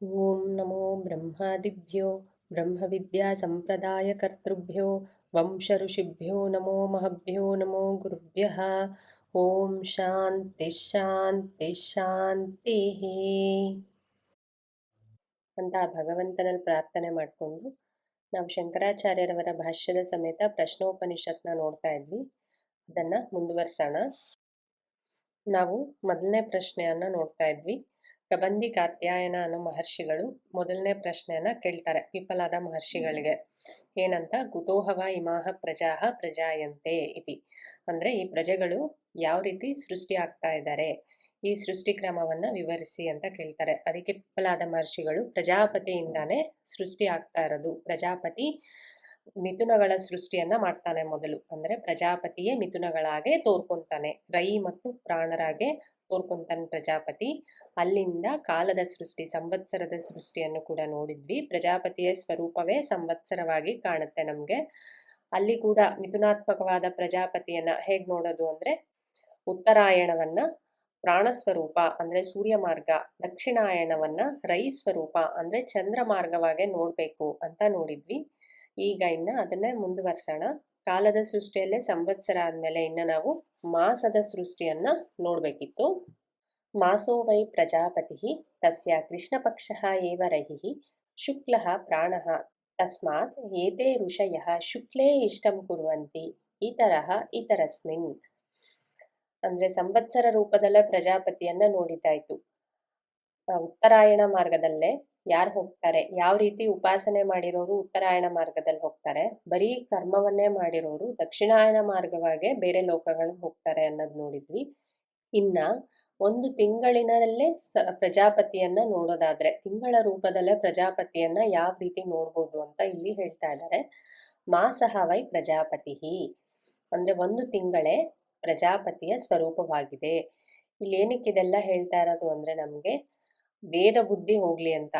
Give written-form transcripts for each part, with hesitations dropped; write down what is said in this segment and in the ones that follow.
ಓಂ ನಮೋ ಬ್ರಹ್ಮಾದಿಭ್ಯೋ ಬ್ರಹ್ಮವಿದ್ಯಾಸಂಪ್ರದಾಯಕರ್ತೃಭ್ಯೋ ವಂಶಋಷಿಭ್ಯೋ ನಮೋ ಮಹಭ್ಯೋ ನಮೋ ಗುರುಭ್ಯಃ. ಓಂ ಶಾಂತಿ ಶಾಂತಿ ಶಾಂತಿ ಅಂತ ಭಗವಂತನಲ್ಲಿ ಪ್ರಾರ್ಥನೆ ಮಾಡಿಕೊಂಡು ನಾವು ಶಂಕರಾಚಾರ್ಯರವರ ಭಾಷ್ಯದ ಸಮೇತ ಪ್ರಶ್ನೋಪನಿಷತ್ನ ನೋಡ್ತಾ ಇದ್ವಿ. ಅದನ್ನು ಮುಂದುವರ್ಸೋಣ. ನಾವು ಮೊದಲನೇ ಪ್ರಶ್ನೆಯನ್ನ ನೋಡ್ತಾ ಇದ್ವಿ. ಕಬಂದಿ ಕಾತ್ಯಾಯನ ಅನ್ನೋ ಮಹರ್ಷಿಗಳು ಮೊದಲನೇ ಪ್ರಶ್ನೆಯನ್ನ ಕೇಳ್ತಾರೆ ಪಿಪ್ಪಲಾದ ಮಹರ್ಷಿಗಳಿಗೆ. ಏನಂತ? ಕುತೋಹವ ಇಮಾಹ ಪ್ರಜಾಹ ಪ್ರಜಾಯಂತೆ ಇತಿ. ಅಂದ್ರೆ ಈ ಪ್ರಜೆಗಳು ಯಾವ ರೀತಿ ಸೃಷ್ಟಿ ಆಗ್ತಾ ಇದ್ದಾರೆ, ಈ ಸೃಷ್ಟಿ ಕ್ರಮವನ್ನ ವಿವರಿಸಿ ಅಂತ ಕೇಳ್ತಾರೆ. ಅದಕ್ಕೆ ಪಿಪ್ಪಲಾದ ಮಹರ್ಷಿಗಳು ಪ್ರಜಾಪತಿಯಿಂದಾನೇ ಸೃಷ್ಟಿ ಆಗ್ತಾ ಇರೋದು. ಪ್ರಜಾಪತಿ ಮಿಥುನಗಳ ಸೃಷ್ಟಿಯನ್ನ ಮಾಡ್ತಾನೆ ಮೊದಲು. ಅಂದ್ರೆ ಪ್ರಜಾಪತಿಯೇ ಮಿಥುನಗಳಾಗೆ ತೋರ್ಕೊಂತಾನೆ, ರೈ ಮತ್ತು ಪ್ರಾಣರಾಗೆ ತೋರ್ಕೊಂತಾನೆ ಪ್ರಜಾಪತಿ. ಅಲ್ಲಿಂದ ಕಾಲದ ಸೃಷ್ಟಿ, ಸಂವತ್ಸರದ ಸೃಷ್ಟಿಯನ್ನು ಕೂಡ ನೋಡಿದ್ವಿ. ಪ್ರಜಾಪತಿಯ ಸ್ವರೂಪವೇ ಸಂವತ್ಸರವಾಗಿ ಕಾಣುತ್ತೆ ನಮ್ಗೆ. ಅಲ್ಲಿ ಕೂಡ ಮಿಥುನಾತ್ಮಕವಾದ ಪ್ರಜಾಪತಿಯನ್ನ ಹೇಗ್ ನೋಡೋದು ಅಂದ್ರೆ, ಉತ್ತರಾಯಣವನ್ನ ಪ್ರಾಣ ಸ್ವರೂಪ ಅಂದ್ರೆ ಸೂರ್ಯ ಮಾರ್ಗ, ದಕ್ಷಿಣಾಯಣವನ್ನ ರೈ ಸ್ವರೂಪ ಅಂದ್ರೆ ಚಂದ್ರ ಮಾರ್ಗವಾಗೆ ನೋಡ್ಬೇಕು ಅಂತ ನೋಡಿದ್ವಿ. ಈಗ ಇನ್ನ ಅದನ್ನೇ ಮುಂದುವರ್ಸೋಣ. ಕಾಲದ ಸೃಷ್ಟಿಯಲ್ಲೇ ಸಂವತ್ಸರ ಆದ್ಮೇಲೆ ಇನ್ನ ನಾವು ಮಾಸದ ಸೃಷ್ಟಿಯನ್ನ ನೋಡ್ಬೇಕಿತ್ತು. ಮಾಸೋ ವೈ ಪ್ರಜಾಪತಿ ತಸ್ಯ ಕೃಷ್ಣಪಕ್ಷಃ ಏವ ರಹಿಃ ಶುಕ್ಲಃ ಪ್ರಾಣಃ ತಸ್ಮಾತ್ ಏತೆ ಋಷಯಃ ಶುಕ್ಲೇ ಇಷ್ಟಂ ಕುರ್ವಂತಿ ಇತರಃ ಇತರಸ್ಮಿನ್. ಅಂದ್ರೆ ಸಂವತ್ಸರ ರೂಪದಲ್ಲೇ ಪ್ರಜಾಪತಿಯನ್ನ ನೋಡಿದ್ದಾಯ್ತು. ಉತ್ತರಾಯಣ ಮಾರ್ಗದಲ್ಲೇ ಯಾರು ಹೋಗ್ತಾರೆ, ಯಾವ ರೀತಿ ಉಪಾಸನೆ ಮಾಡಿರೋರು ಉತ್ತರಾಯಣ ಮಾರ್ಗದಲ್ಲಿ ಹೋಗ್ತಾರೆ, ಬರೀ ಕರ್ಮವನ್ನೇ ಮಾಡಿರೋರು ದಕ್ಷಿಣಾಯನ ಮಾರ್ಗವಾಗೆ ಬೇರೆ ಲೋಕಗಳಿಗೆ ಹೋಗ್ತಾರೆ ಅನ್ನೋದು ನೋಡಿದ್ವಿ. ಇನ್ನ ಒಂದು ತಿಂಗಳಿನಲ್ಲೇ ಪ್ರಜಾಪತಿಯನ್ನ ನೋಡೋದಾದ್ರೆ, ತಿಂಗಳ ರೂಪದಲ್ಲೇ ಪ್ರಜಾಪತಿಯನ್ನ ಯಾವ ರೀತಿ ನೋಡ್ಬೋದು ಅಂತ ಇಲ್ಲಿ ಹೇಳ್ತಾ ಇದ್ದಾರೆ. ಮಾಸಹ ವೈ ಪ್ರಜಾಪತಿ, ಅಂದ್ರೆ ಒಂದು ತಿಂಗಳೇ ಪ್ರಜಾಪತಿಯ ಸ್ವರೂಪವಾಗಿದೆ. ಇಲ್ಲಿ ಏನಕ್ಕೆ ಇದೆಲ್ಲ ಹೇಳ್ತಾ ಇರೋದು ಅಂದ್ರೆ, ನಮ್ಗೆ ವೇದ ಬುದ್ಧಿ ಹೋಗ್ಲಿ ಅಂತ.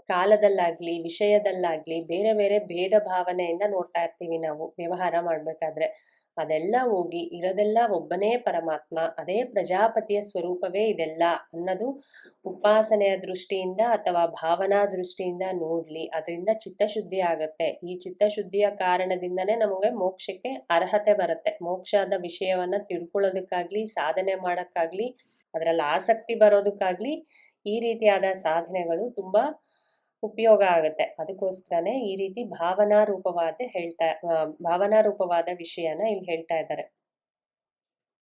ಕಾಲದಲ್ಲಾಗ್ಲಿ ವಿಷಯದಲ್ಲಾಗ್ಲಿ ಬೇರೆ ಬೇರೆ ಭೇದ ಭಾವನೆಯಿಂದ ನೋಡ್ತಾ ಇರ್ತೀವಿ ನಾವು ವ್ಯವಹಾರ ಮಾಡ್ಬೇಕಾದ್ರೆ. ಅದೆಲ್ಲ ಹೋಗಿ ಇರೋದೆಲ್ಲ ಒಬ್ಬನೇ ಪರಮಾತ್ಮ, ಅದೇ ಪ್ರಜಾಪತಿಯ ಸ್ವರೂಪವೇ ಇದೆಲ್ಲ ಅನ್ನೋದು ಉಪಾಸನೆಯ ದೃಷ್ಟಿಯಿಂದ ಅಥವಾ ಭಾವನಾ ದೃಷ್ಟಿಯಿಂದ ನೋಡ್ಲಿ. ಅದರಿಂದ ಚಿತ್ತಶುದ್ಧಿ ಆಗತ್ತೆ. ಈ ಚಿತ್ತಶುದ್ಧಿಯ ಕಾರಣದಿಂದನೇ ನಮಗೆ ಮೋಕ್ಷಕ್ಕೆ ಅರ್ಹತೆ ಬರುತ್ತೆ. ಮೋಕ್ಷದ ವಿಷಯವನ್ನ ತಿಳ್ಕೊಳ್ಳೋದಕ್ಕಾಗ್ಲಿ, ಸಾಧನೆ ಮಾಡೋಕ್ಕಾಗ್ಲಿ, ಅದರಲ್ಲಿ ಆಸಕ್ತಿ ಬರೋದಕ್ಕಾಗ್ಲಿ ಈ ರೀತಿಯಾದ ಸಾಧನೆಗಳು ತುಂಬಾ ಉಪಯೋಗ ಆಗುತ್ತೆ. ಅದಕ್ಕೋಸ್ಕರನೇ ಈ ರೀತಿ ಭಾವನಾ ರೂಪವಾದ ವಿಷಯನ ಇಲ್ಲಿ ಹೇಳ್ತಾ ಇದ್ದಾರೆ.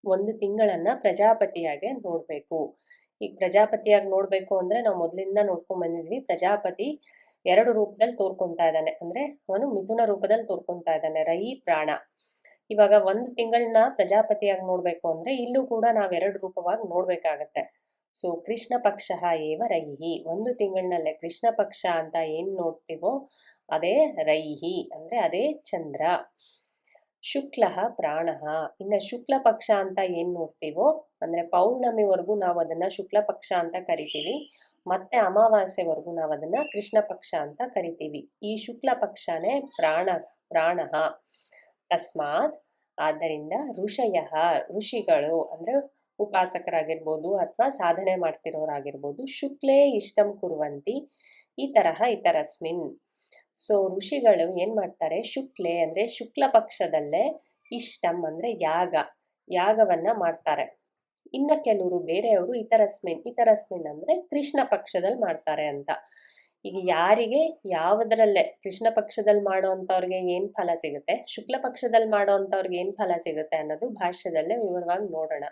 ಒಂದು ತಿಂಗಳನ್ನ ಪ್ರಜಾಪತಿಯಾಗೆ ನೋಡ್ಬೇಕು. ಈಗ ಪ್ರಜಾಪತಿಯಾಗಿ ನೋಡ್ಬೇಕು ಅಂದ್ರೆ ನಾವು ಮೊದಲಿಂದ ನೋಡ್ಕೊಂಡ್ ಬಂದಿದ್ವಿ. ಪ್ರಜಾಪತಿ ಎರಡು ರೂಪದಲ್ಲಿ ತೋರ್ಕೊಂತಾ ಇದ್ದಾನೆ. ಅಂದ್ರೆ ಅವನು ಮಿಥುನ ರೂಪದಲ್ಲಿ ತೋರ್ಕೊಂತಾ ಇದ್ದಾನೆ, ರೈ ಪ್ರಾಣ. ಇವಾಗ ಒಂದು ತಿಂಗಳನ್ನ ಪ್ರಜಾಪತಿಯಾಗಿ ನೋಡ್ಬೇಕು ಅಂದ್ರೆ ಇಲ್ಲೂ ಕೂಡ ನಾವೆರಡು ರೂಪವಾಗಿ ನೋಡ್ಬೇಕಾಗತ್ತೆ. ಸೊ ಕೃಷ್ಣ ಪಕ್ಷ ಏವ ರೈಹಿ, ಒಂದು ತಿಂಗಳಿನಲ್ಲೇ ಕೃಷ್ಣ ಪಕ್ಷ ಅಂತ ಏನ್ ನೋಡ್ತೀವೋ ಅದೇ ರೈಹಿ ಅಂದ್ರೆ ಅದೇ ಚಂದ್ರ. ಶುಕ್ಲ ಪ್ರಾಣ, ಇನ್ನ ಶುಕ್ಲ ಪಕ್ಷ ಅಂತ ಏನ್ ನೋಡ್ತೀವೋ ಅಂದ್ರೆ ಪೌರ್ಣಮಿವರೆಗೂ ನಾವು ಅದನ್ನ ಶುಕ್ಲ ಪಕ್ಷ ಅಂತ ಕರಿತೀವಿ. ಮತ್ತೆ ಅಮಾವಾಸ್ಯೆವರೆಗೂ ನಾವು ಅದನ್ನ ಕೃಷ್ಣ ಪಕ್ಷ ಅಂತ ಕರಿತೀವಿ. ಈ ಶುಕ್ಲ ಪಕ್ಷನೇ ಪ್ರಾಣ. ತಸ್ಮಾತ್, ಆದ್ದರಿಂದ ಋಷಿಗಳು ಅಂದ್ರೆ ಉಪಾಸಕರಾಗಿರ್ಬೋದು ಅಥವಾ ಸಾಧನೆ ಮಾಡ್ತಿರೋರಾಗಿರ್ಬೋದು, ಶುಕ್ಲೇ ಇಷ್ಟಂ ಕುರುವಂತಿ ಈ ತರಹ ಇತರಸ್ಮಿನ್. ಸೊ ಋಷಿಗಳು ಏನ್ ಮಾಡ್ತಾರೆ, ಶುಕ್ಲೆ ಅಂದ್ರೆ ಶುಕ್ಲ ಪಕ್ಷದಲ್ಲೇ ಇಷ್ಟಂ ಅಂದ್ರೆ ಯಾಗವನ್ನ ಮಾಡ್ತಾರೆ. ಇನ್ನ ಕೆಲವರು ಬೇರೆಯವರು ಇತರಸ್ಮಿನ್ ಅಂದ್ರೆ ಕೃಷ್ಣ ಪಕ್ಷದಲ್ಲಿ ಮಾಡ್ತಾರೆ ಅಂತ. ಈಗ ಯಾರಿಗೆ ಯಾವುದರಲ್ಲೇ ಕೃಷ್ಣ ಪಕ್ಷದಲ್ಲಿ ಮಾಡೋ ಅಂತವ್ರಿಗೆ ಏನ್ ಫಲ ಸಿಗುತ್ತೆ, ಶುಕ್ಲ ಪಕ್ಷದಲ್ಲಿ ಮಾಡೋ ಅಂತವ್ರಿಗೆ ಏನ್ ಫಲ ಸಿಗುತ್ತೆ ಅನ್ನೋದು ಭಾಷ್ಯದಲ್ಲೇ ವಿವರವಾಗಿ ನೋಡೋಣ.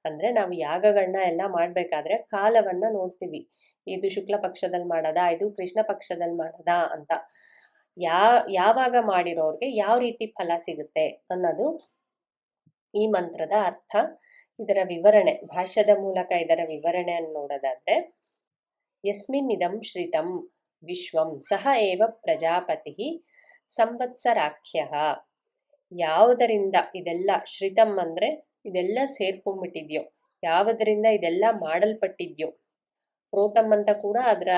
ಅಂದ್ರೆ ನಾವು ಯಾಗಗಳನ್ನ ಎಲ್ಲ ಮಾಡ್ಬೇಕಾದ್ರೆ ಕಾಲವನ್ನ ನೋಡ್ತೀವಿ. ಇದು ಶುಕ್ಲ ಪಕ್ಷದಲ್ಲಿ ಮಾಡದ, ಇದು ಕೃಷ್ಣ ಪಕ್ಷದಲ್ಲಿ ಮಾಡದ ಅಂತ. ಯಾವಾಗ ಮಾಡಿರೋರ್ಗೆ ಯಾವ ರೀತಿ ಫಲ ಸಿಗುತ್ತೆ ಅನ್ನೋದು ಈ ಮಂತ್ರದ ಅರ್ಥ. ಇದರ ವಿವರಣೆ ಭಾಷ್ಯದ ಮೂಲಕ ಇದರ ವಿವರಣೆಯನ್ನು ನೋಡೋದಾದ್ರೆ, ಯಸ್ಮಿನ್ ಇದಂ ಶ್ರಿತಂ ವಿಶ್ವಂ ಸಹ ಏವ ಪ್ರಜಾಪತಿ ಸಂವತ್ಸರಾಖ್ಯ. ಯಾವುದರಿಂದ ಇದೆಲ್ಲ ಶ್ರಿತಂ ಅಂದ್ರೆ ಇದೆಲ್ಲ ಸೇರ್ಕೊಂಡ್ಬಿಟ್ಟಿದ್ಯೋ, ಯಾವುದರಿಂದ ಇದೆಲ್ಲ ಮಾಡಲ್ಪಟ್ಟಿದ್ಯೋ, ಪ್ರೋತಮ್ ಅಂತ ಕೂಡ ಅದರ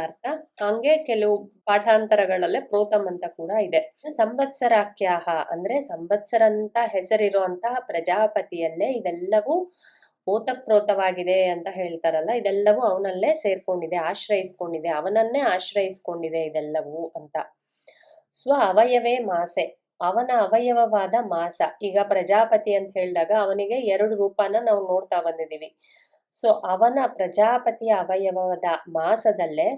ಅರ್ಥ. ಹಂಗೆ ಕೆಲವು ಪಾಠಾಂತರಗಳಲ್ಲೇ ಪ್ರೋತಮ್ ಅಂತ ಕೂಡ ಇದೆ. ಸಂವತ್ಸರಾಖ್ಯಾಹ ಅಂದ್ರೆ ಸಂವತ್ಸರ ಅಂತ ಹೆಸರಿರುವಂತಹ ಪ್ರಜಾಪತಿಯಲ್ಲೇ ಇದೆಲ್ಲವೂ ಓತಪ್ರೋತವಾಗಿದೆ ಅಂತ ಹೇಳ್ತಾರಲ್ಲ, ಇದೆಲ್ಲವೂ ಅವನಲ್ಲೇ ಸೇರ್ಕೊಂಡಿದೆ, ಆಶ್ರಯಿಸ್ಕೊಂಡಿದೆ, ಅವನನ್ನೇ ಆಶ್ರಯಿಸ್ಕೊಂಡಿದೆ ಇದೆಲ್ಲವೂ ಅಂತ. ಸ್ವ ಅವಯವೇ ಮಾಸೆ, ಅವನ ಅವಯವವಾದ ಮಾಸ. ಈಗ ಪ್ರಜಾಪತಿ ಅಂತ ಹೇಳಿದಾಗ ಅವನಿಗೆ 2 ರೂಪನ ನಾವು ನೋಡ್ತಾ ಬಂದಿದ್ದೀವಿ. ಸೊ ಅವನ ಪ್ರಜಾಪತಿಯ ಅವಯವದ ಮಾಸದಲ್ಲೇ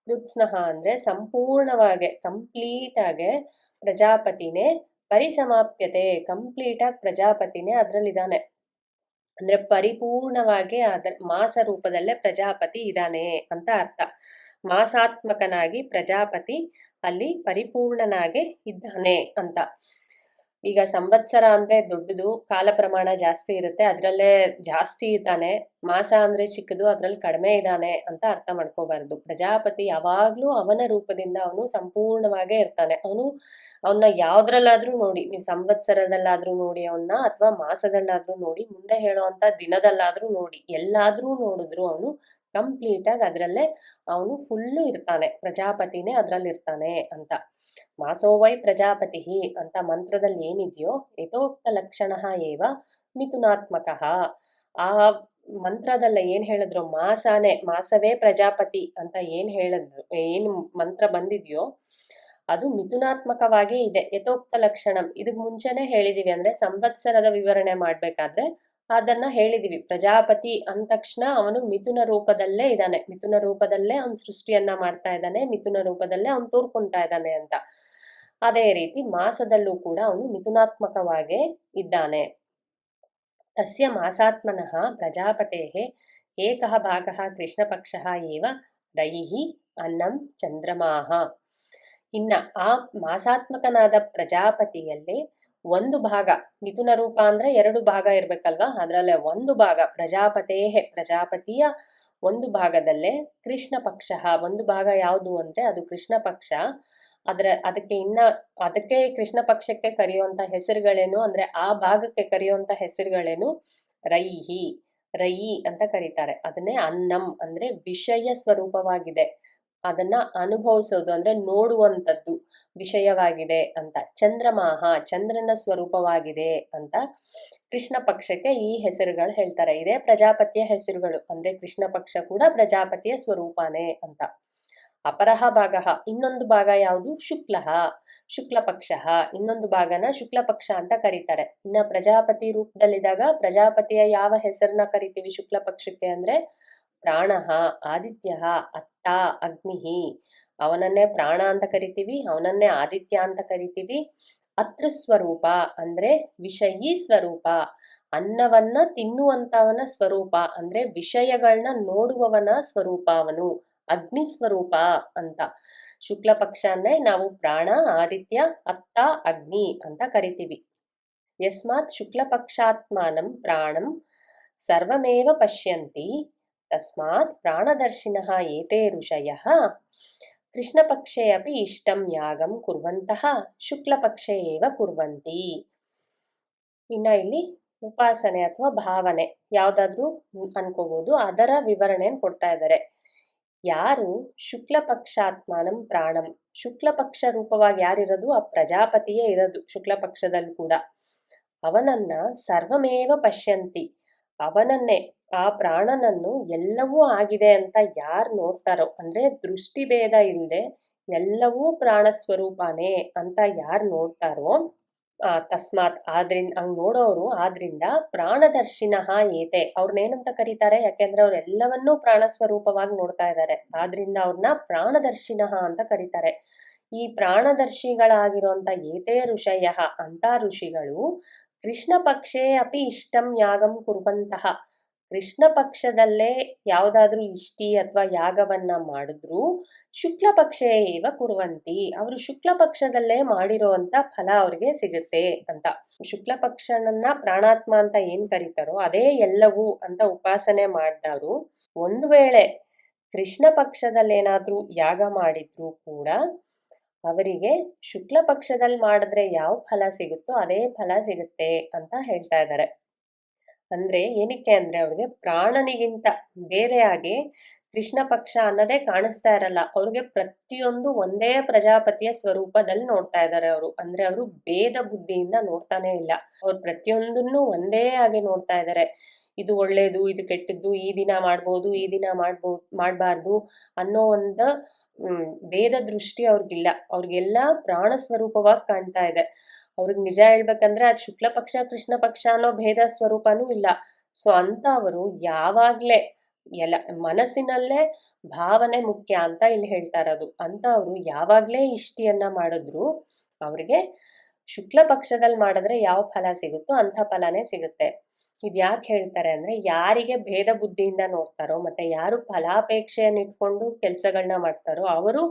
ಕೃತ್ಸ್ನಃ ಅಂದ್ರೆ ಸಂಪೂರ್ಣವಾಗಿ ಕಂಪ್ಲೀಟ್ ಆಗಿ ಪ್ರಜಾಪತಿನೇ ಪರಿಸಮಾಪ್ಯತೆ, ಕಂಪ್ಲೀಟ್ ಆಗಿ ಪ್ರಜಾಪತಿನೇ ಅದ್ರಲ್ಲಿದ್ದಾನೆ. ಅಂದ್ರೆ ಪರಿಪೂರ್ಣವಾಗಿ ಮಾಸ ರೂಪದಲ್ಲೇ ಪ್ರಜಾಪತಿ ಇದ್ದಾನೆ ಅಂತ ಅರ್ಥ. ಮಾಸಾತ್ಮಕನಾಗಿ ಪ್ರಜಾಪತಿ ಅಲ್ಲಿ ಪರಿಪೂರ್ಣನಾಗಿ ಇದ್ದಾನೆ ಅಂತ. ಈಗ ಸಂವತ್ಸರ ಅಂದ್ರೆ ದೊಡ್ಡದು, ಕಾಲ ಪ್ರಮಾಣ ಜಾಸ್ತಿ ಇರುತ್ತೆ, ಅದ್ರಲ್ಲೇ ಜಾಸ್ತಿ ಇದ್ದಾನೆ. ಮಾಸ ಅಂದ್ರೆ ಚಿಕ್ಕದು, ಅದ್ರಲ್ಲಿ ಕಡಿಮೆ ಇದ್ದಾನೆ ಅಂತ ಅರ್ಥ ಮಾಡ್ಕೋಬಾರ್ದು. ಪ್ರಜಾಪತಿ ಯಾವಾಗ್ಲೂ ಅವನ ರೂಪದಿಂದ ಅವನು ಸಂಪೂರ್ಣವಾಗೇ ಇರ್ತಾನೆ. ಅವನ್ನ ಯಾವ್ದ್ರಲ್ಲಾದ್ರೂ ನೋಡಿ, ನೀವು ಸಂವತ್ಸರದಲ್ಲಾದ್ರೂ ನೋಡಿ ಅವನ್ನ, ಅಥವಾ ಮಾಸದಲ್ಲಾದ್ರೂ ನೋಡಿ, ಮುಂದೆ ಹೇಳೋವಂತ ದಿನದಲ್ಲಾದ್ರೂ ನೋಡಿ, ಎಲ್ಲಾದ್ರೂ ನೋಡಿದ್ರು ಅವನು ಕಂಪ್ಲೀಟ್ ಆಗಿ ಅದ್ರಲ್ಲೇ ಅವನು ಫುಲ್ಲು ಇರ್ತಾನೆ. ಪ್ರಜಾಪತಿನೇ ಅದ್ರಲ್ಲಿ ಇರ್ತಾನೆ ಅಂತ. ಮಾಸೋವೈ ಪ್ರಜಾಪತಿ ಅಂತ ಮಂತ್ರದಲ್ಲಿ ಏನಿದೆಯೋ ಯಥೋಕ್ತ ಲಕ್ಷಣ ಏವ ಮಿಥುನಾತ್ಮಕ. ಆ ಮಂತ್ರದಲ್ಲ ಏನ್ ಹೇಳಿದ್ರು, ಮಾಸವೇ ಪ್ರಜಾಪತಿ ಅಂತ ಏನ್ ಮಂತ್ರ ಬಂದಿದ್ಯೋ ಅದು ಮಿಥುನಾತ್ಮಕವಾಗೇ ಇದೆ. ಯಥೋಕ್ತ ಲಕ್ಷಣಂ ಇದಕ್ ಮುಂಚೆನೆ ಹೇಳಿದೀವಿ. ಅಂದ್ರೆ ಸಂವತ್ಸರದ ವಿವರಣೆ ಮಾಡ್ಬೇಕಾದ್ರೆ ಅದನ್ನ ಹೇಳಿದೀವಿ. ಪ್ರಜಾಪತಿ ಅಂದ ತಕ್ಷಣ ಅವನು ಮಿಥುನ ರೂಪದಲ್ಲೇ ಇದ್ದಾನೆ, ಮಿಥುನ ರೂಪದಲ್ಲೇ ಅವನು ಸೃಷ್ಟಿಯನ್ನ ಮಾಡ್ತಾ ಇದ್ದಾನೆ, ಮಿಥುನ ರೂಪದಲ್ಲೇ ಅವನು ತೋರ್ಕೊಂತಾ ಇದ್ದಾನೆ ಅಂತ. ಅದೇ ರೀತಿ ಮಾಸದಲ್ಲೂ ಕೂಡ ಅವನು ಮಿಥುನಾತ್ಮಕವಾಗೇ ಇದ್ದಾನೆ. ತಸ್ಯ ಮಾಸಾತ್ಮನಃ ಪ್ರಜಾಪತೇಃ ಏಕಃ ಭಾಗಃ ಕೃಷ್ಣಪಕ್ಷಃ ಏವ ರೈಃ ಅನ್ನಂ ಚಂದ್ರಮಾಃ. ಇನ್ನ ಆ ಮಾಸಾತ್ಮಕನಾದ ಪ್ರಜಾಪತಿಯಲ್ಲಿ ಒಂದು ಭಾಗ, ಮಿಥುನ ರೂಪ ಅಂದ್ರೆ 2 ಭಾಗ ಇರ್ಬೇಕಲ್ವಾ, ಅದ್ರಲ್ಲೇ ಒಂದು ಭಾಗ ಪ್ರಜಾಪತಿಯ ಒಂದು ಭಾಗದಲ್ಲೇ ಕೃಷ್ಣ ಪಕ್ಷ, ಒಂದು ಭಾಗ ಯಾವುದು ಅಂದ್ರೆ ಅದು ಕೃಷ್ಣ ಪಕ್ಷ. ಅದಕ್ಕೆ ಕೃಷ್ಣ ಪಕ್ಷಕ್ಕೆ ಕರೆಯುವಂತ ಹೆಸರುಗಳೇನು ಅಂದ್ರೆ, ಆ ಭಾಗಕ್ಕೆ ಕರೆಯುವಂತ ಹೆಸರುಗಳೇನು, ರಯಿ ಅಂತ ಕರೀತಾರೆ. ಅದನ್ನೇ ಅನ್ನಂ ಅಂದ್ರೆ ವಿಷಯ ಸ್ವರೂಪವಾಗಿದೆ, ಅದನ್ನ ಅನುಭವಿಸೋದು ಅಂದ್ರೆ ನೋಡುವಂಥದ್ದು ವಿಷಯವಾಗಿದೆ ಅಂತ. ಚಂದ್ರಮಾಹ ಚಂದ್ರನ ಸ್ವರೂಪವಾಗಿದೆ ಅಂತ ಕೃಷ್ಣ ಪಕ್ಷಕ್ಕೆ ಈ ಹೆಸರುಗಳು ಹೇಳ್ತಾರೆ. ಇದೇ ಪ್ರಜಾಪತಿಯ ಹೆಸರುಗಳು. ಅಂದ್ರೆ ಕೃಷ್ಣ ಪಕ್ಷ ಕೂಡ ಪ್ರಜಾಪತಿಯ ಸ್ವರೂಪನೇ ಅಂತ. ಅಪರಹ ಭಾಗ, ಇನ್ನೊಂದು ಭಾಗ ಯಾವುದು, ಶುಕ್ಲ ಪಕ್ಷ, ಇನ್ನೊಂದು ಭಾಗನ ಶುಕ್ಲ ಪಕ್ಷ ಅಂತ ಕರೀತಾರೆ. ಇನ್ನ ಪ್ರಜಾಪತಿ ರೂಪದಲ್ಲಿದ್ದಾಗ ಪ್ರಜಾಪತಿಯ ಯಾವ ಹೆಸರನ್ನ ಕರಿತೀವಿ ಶುಕ್ಲ ಪಕ್ಷಕ್ಕೆ ಅಂದ್ರೆ, ಪ್ರಾಣ, ಆದಿತ್ಯ, ಅತ್ತ, ಅಗ್ನಿ. ಅವನನ್ನೇ ಪ್ರಾಣ ಅಂತ ಕರಿತೀವಿ, ಅವನನ್ನೇ ಆದಿತ್ಯ ಅಂತ ಕರಿತೀವಿ. ಅತೃ ಸ್ವರೂಪ ಅಂದ್ರೆ ವಿಷಯೀ ಸ್ವರೂಪ, ಅನ್ನವನ್ನ ತಿನ್ನುವಂತವನ ಸ್ವರೂಪ ಅಂದ್ರೆ ವಿಷಯಗಳನ್ನ ನೋಡುವವನ ಸ್ವರೂಪ ಅವನು, ಅಗ್ನಿ ಸ್ವರೂಪ ಅಂತ. ಶುಕ್ಲ ಪಕ್ಷನ್ನೇ ನಾವು ಪ್ರಾಣ, ಆದಿತ್ಯ, ಅತ್ತ, ಅಗ್ನಿ ಅಂತ ಕರಿತೀವಿ. ಯಸ್ಮಾತ್ ಶುಕ್ಲ ಪಕ್ಷಾತ್ಮಾನಂ ಪ್ರಾಣಂ ಸರ್ವಮೇವ ಪಶ್ಯಂತಿ ತಸ್ಮಾತ್ ಪ್ರಾಣದರ್ಶಿನಃ ಏತೇ ಋಷಯಃ ಕೃಷ್ಣಪಕ್ಷೇ ಅಪಿ ಇಷ್ಟಂ ಯಾಗಂ ಕುರ್ವಂತಹ ಶುಕ್ಲಪಕ್ಷೇ ಏವ ಕುರ್ವಂತಿ. ಇನ್ನ ಇಲ್ಲಿ ಉಪಾಸನೆ ಅಥವಾ ಭಾವನೆ ಯಾವ್ದಾದ್ರೂ ಅನ್ಕೋಬಹುದು, ಅದರ ವಿವರಣೆಯನ್ನು ಕೊಡ್ತಾ ಇದ್ದಾರೆ. ಯಾರು ಶುಕ್ಲ ಪಕ್ಷಾತ್ಮಾನಂ ಪ್ರಾಣಂ, ಶುಕ್ಲ ಪಕ್ಷ ರೂಪವಾಗಿ ಯಾರಿರೋದು, ಆ ಪ್ರಜಾಪತಿಯೇ ಇರೋದು ಶುಕ್ಲ ಪಕ್ಷದಲ್ಲಿ ಕೂಡ. ಅವನನ್ನ ಸರ್ವಮೇವ ಪಶ್ಯಂತಿ, ಅವನನ್ನೇ ಆ ಪ್ರಾಣನನ್ನು ಎಲ್ಲವೂ ಆಗಿದೆ ಅಂತ ಯಾರು ನೋಡ್ತಾರೋ, ಅಂದ್ರೆ ದೃಷ್ಟಿ ಭೇದ ಇಲ್ಲದೆ ಎಲ್ಲವೂ ಪ್ರಾಣ ಸ್ವರೂಪನೇ ಅಂತ ಯಾರು ನೋಡ್ತಾರೋ, ತಸ್ಮಾತ್ ಆದ್ರಿಂದ ಹಂಗ್ ನೋಡೋರು, ಆದ್ರಿಂದ ಪ್ರಾಣದರ್ಶಿನಃ ಏತೆ, ಅವ್ರನ್ನೇನಂತ ಕರೀತಾರೆ, ಯಾಕೆಂದ್ರೆ ಅವ್ರೆಲ್ಲವನ್ನೂ ಪ್ರಾಣ ಸ್ವರೂಪವಾಗಿ ನೋಡ್ತಾ ಇದ್ದಾರೆ, ಆದ್ರಿಂದ ಅವ್ರನ್ನ ಪ್ರಾಣದರ್ಶಿನಃ ಅಂತ ಕರೀತಾರೆ. ಈ ಪ್ರಾಣದರ್ಶಿಗಳಾಗಿರುವಂತ ಏತೇ ಋಷಯ ಅಂತ ಋಷಿಗಳು ಕೃಷ್ಣ ಪಕ್ಷೇ ಅಪಿ ಇಷ್ಟಂ ಯಾಗಂ ಕುರ್ವಂತಹ, ಕೃಷ್ಣ ಪಕ್ಷದಲ್ಲೇ ಯಾವುದಾದ್ರೂ ಇಷ್ಟಿ ಅಥವಾ ಯಾಗವನ್ನ ಮಾಡಿದ್ರು ಶುಕ್ಲ ಪಕ್ಷೇ ಏವ ಕುರ್ವಂತಿ, ಅವರು ಶುಕ್ಲ ಪಕ್ಷದಲ್ಲೇ ಮಾಡಿರೋಂತ ಫಲ ಅವ್ರಿಗೆ ಸಿಗುತ್ತೆ ಅಂತ. ಶುಕ್ಲ ಪಕ್ಷನನ್ನ ಪ್ರಾಣಾತ್ಮ ಅಂತ ಏನ್ ಕರೀತಾರೋ ಅದೇ ಎಲ್ಲವೂ ಅಂತ ಉಪಾಸನೆ ಮಾಡಿದವರು ಒಂದು ವೇಳೆ ಕೃಷ್ಣ ಪಕ್ಷದಲ್ಲಿ ಏನಾದ್ರೂ ಯಾಗ ಮಾಡಿದ್ರು ಕೂಡ ಅವರಿಗೆ ಶುಕ್ಲ ಪಕ್ಷದಲ್ಲಿ ಮಾಡಿದ್ರೆ ಯಾವ ಫಲ ಸಿಗುತ್ತೋ ಅದೇ ಫಲ ಸಿಗುತ್ತೆ ಅಂತ ಹೇಳ್ತಾ ಇದ್ದಾರೆ. ಅಂದ್ರೆ ಏನಕ್ಕೆ ಅಂದ್ರೆ ಅವ್ರಿಗೆ ಪ್ರಾಣನಿಗಿಂತ ಬೇರೆಯಾಗಿ ಕೃಷ್ಣ ಪಕ್ಷ ಅನ್ನೋದೇ ಕಾಣಿಸ್ತಾ ಇರಲ್ಲ ಅವ್ರಿಗೆ. ಪ್ರತಿಯೊಂದು ಒಂದೇ ಪ್ರಜಾಪತಿಯ ಸ್ವರೂಪದಲ್ಲಿ ನೋಡ್ತಾ ಇದ್ದಾರೆ ಅವರು. ಅಂದ್ರೆ ಅವರು ಭೇದ ಬುದ್ಧಿಯಿಂದ ನೋಡ್ತಾನೆ ಇಲ್ಲ. ಅವ್ರು ಪ್ರತಿಯೊಂದನ್ನು ಒಂದೇ ಆಗಿ ನೋಡ್ತಾ ಇದ್ದಾರೆ. ಇದು ಒಳ್ಳೇದು, ಇದು ಕೆಟ್ಟದ್ದು, ಈ ದಿನ ಮಾಡ್ಬೋದು, ಈ ದಿನ ಮಾಡಬಾರ್ದು ಅನ್ನೋ ಒಂದು ಭೇದ ದೃಷ್ಟಿ ಅವ್ರಿಗಿಲ್ಲ. ಅವ್ರಿಗೆಲ್ಲ ಪ್ರಾಣ ಸ್ವರೂಪವಾಗಿ ಕಾಣ್ತಾ ಇದೆ. ಅವ್ರಿಗೆ ನಿಜ ಹೇಳ್ಬೇಕಂದ್ರೆ ಅದು ಶುಕ್ಲ ಪಕ್ಷ ಕೃಷ್ಣ ಪಕ್ಷ ಅನ್ನೋ ಭೇದ ಸ್ವರೂಪನೂ ಇಲ್ಲ. ಸೊ ಅಂತ ಅವರು ಯಾವಾಗ್ಲೇ ಎಲ್ಲ ಮನಸ್ಸಿನಲ್ಲೇ ಭಾವನೆ ಮುಖ್ಯ ಅಂತ ಇಲ್ಲಿ ಹೇಳ್ತಾ ಇರೋದು. ಅಂತ ಅವರು ಯಾವಾಗ್ಲೇ ಇಷ್ಟಿಯನ್ನ ಮಾಡಿದ್ರು ಅವ್ರಿಗೆ ಶುಕ್ಲ ಪಕ್ಷದಲ್ಲಿ ಮಾಡಿದ್ರೆ ಯಾವ ಫಲ ಸಿಗುತ್ತೋ ಅಂಥ ಫಲನೇ ಸಿಗುತ್ತೆ. ಇದು ಯಾಕೆ ಹೇಳ್ತಾರೆ ಅಂದ್ರೆ, ಯಾರಿಗೆ ಭೇದ ಬುದ್ಧಿಯಿಂದ ನೋಡ್ತಾರೋ ಮತ್ತೆ ಯಾರು ಫಲಾಪೇಕ್ಷೆಯನ್ನು ಇಟ್ಕೊಂಡು ಕೆಲಸಗಳನ್ನ ಮಾಡ್ತಾರೋ ಅವರು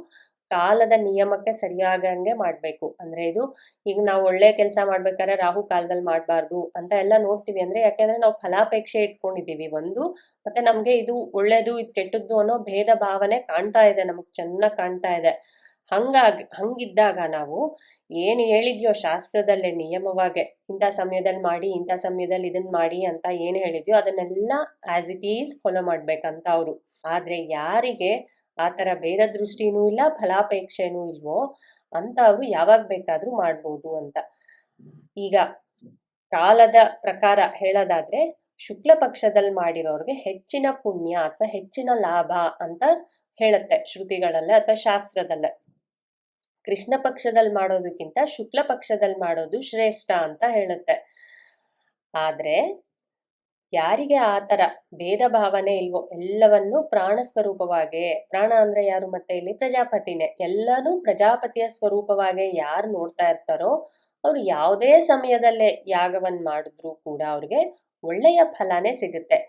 ಕಾಲದ ನಿಯಮಕ್ಕೆ ಸರಿಯಾಗಂಗೆ ಮಾಡ್ಬೇಕು. ಅಂದ್ರೆ ಇದು ಈಗ ನಾವು ಒಳ್ಳೆ ಕೆಲಸ ಮಾಡ್ಬೇಕಾದ್ರೆ ರಾಹು ಕಾಲದಲ್ಲಿ ಮಾಡಬಾರ್ದು ಅಂತ ಎಲ್ಲ ನೋಡ್ತೀವಿ. ಅಂದ್ರೆ ಯಾಕೆಂದ್ರೆ ನಾವು ಫಲಾಪೇಕ್ಷೆ ಇಟ್ಕೊಂಡಿದೀವಿ ಒಂದು, ಮತ್ತೆ ನಮ್ಗೆ ಇದು ಒಳ್ಳೇದು ಇದು ಕೆಟ್ಟದ್ದು ಅನ್ನೋ ಭೇದ ಭಾವನೆ ಕಾಣ್ತಾ ಇದೆ, ನಮಗ್ ಚೆನ್ನಾಗಿ ಕಾಣ್ತಾ ಇದೆ. ಹಂಗಿದ್ದಾಗ ನಾವು ಏನು ಹೇಳಿದ್ಯೋ ಶಾಸ್ತ್ರದಲ್ಲೇ ನಿಯಮವಾಗಿ ಇಂಥ ಸಮಯದಲ್ಲಿ ಮಾಡಿ, ಇಂಥ ಸಮಯದಲ್ಲಿ ಇದನ್ನ ಮಾಡಿ ಅಂತ ಏನು ಹೇಳಿದ್ಯೋ ಅದನ್ನೆಲ್ಲ ಆಸ್ ಇಟ್ ಈಸ್ ಫಾಲೋ ಮಾಡ್ಬೇಕಂತ ಅವರು. ಆದ್ರೆ ಯಾರಿಗೆ ಆ ಥರ ಭೇದ ದೃಷ್ಟಿನೂ ಇಲ್ಲ, ಫಲಾಪೇಕ್ಷೆನೂ ಇಲ್ವೋ ಅಂತ ಅವರು ಯಾವಾಗ ಬೇಕಾದ್ರೂ ಮಾಡ್ಬೋದು ಅಂತ. ಈಗ ಕಾಲದ ಪ್ರಕಾರ ಹೇಳೋದಾದ್ರೆ ಶುಕ್ಲ ಪಕ್ಷದಲ್ಲಿ ಮಾಡಿರೋರ್ಗೆ ಹೆಚ್ಚಿನ ಪುಣ್ಯ ಅಥವಾ ಹೆಚ್ಚಿನ ಲಾಭ ಅಂತ ಹೇಳುತ್ತೆ ಶ್ರುತಿಗಳಲ್ಲೇ ಅಥವಾ ಶಾಸ್ತ್ರದಲ್ಲೇ. ಕೃಷ್ಣ ಪಕ್ಷದಲ್ಲಿ ಮಾಡೋದಕ್ಕಿಂತ ಶುಕ್ಲ ಪಕ್ಷದಲ್ಲಿ ಮಾಡೋದು ಶ್ರೇಷ್ಠ ಅಂತ ಹೇಳುತ್ತೆ. ಆದ್ರೆ ಯಾರಿಗೆ ಆ ಥರ ಭೇದ ಭಾವನೆ ಇಲ್ವೋ, ಎಲ್ಲವನ್ನು ಪ್ರಾಣ ಸ್ವರೂಪವಾಗೇ, ಪ್ರಾಣ ಅಂದ್ರೆ ಯಾರು ಮತ್ತೆ ಇಲ್ಲಿ ಪ್ರಜಾಪತಿನೇ, ಎಲ್ಲನೂ ಪ್ರಜಾಪತಿಯ ಸ್ವರೂಪವಾಗೇ ಯಾರು ನೋಡ್ತಾ ಇರ್ತಾರೋ ಅವ್ರು ಯಾವುದೇ ಸಮಯದಲ್ಲೇ ಯಾಗವನ್ನ ಮಾಡಿದ್ರು ಕೂಡ ಅವ್ರಿಗೆ ಒಳ್ಳೆಯ ಫಲನೇ ಸಿಗುತ್ತೆ.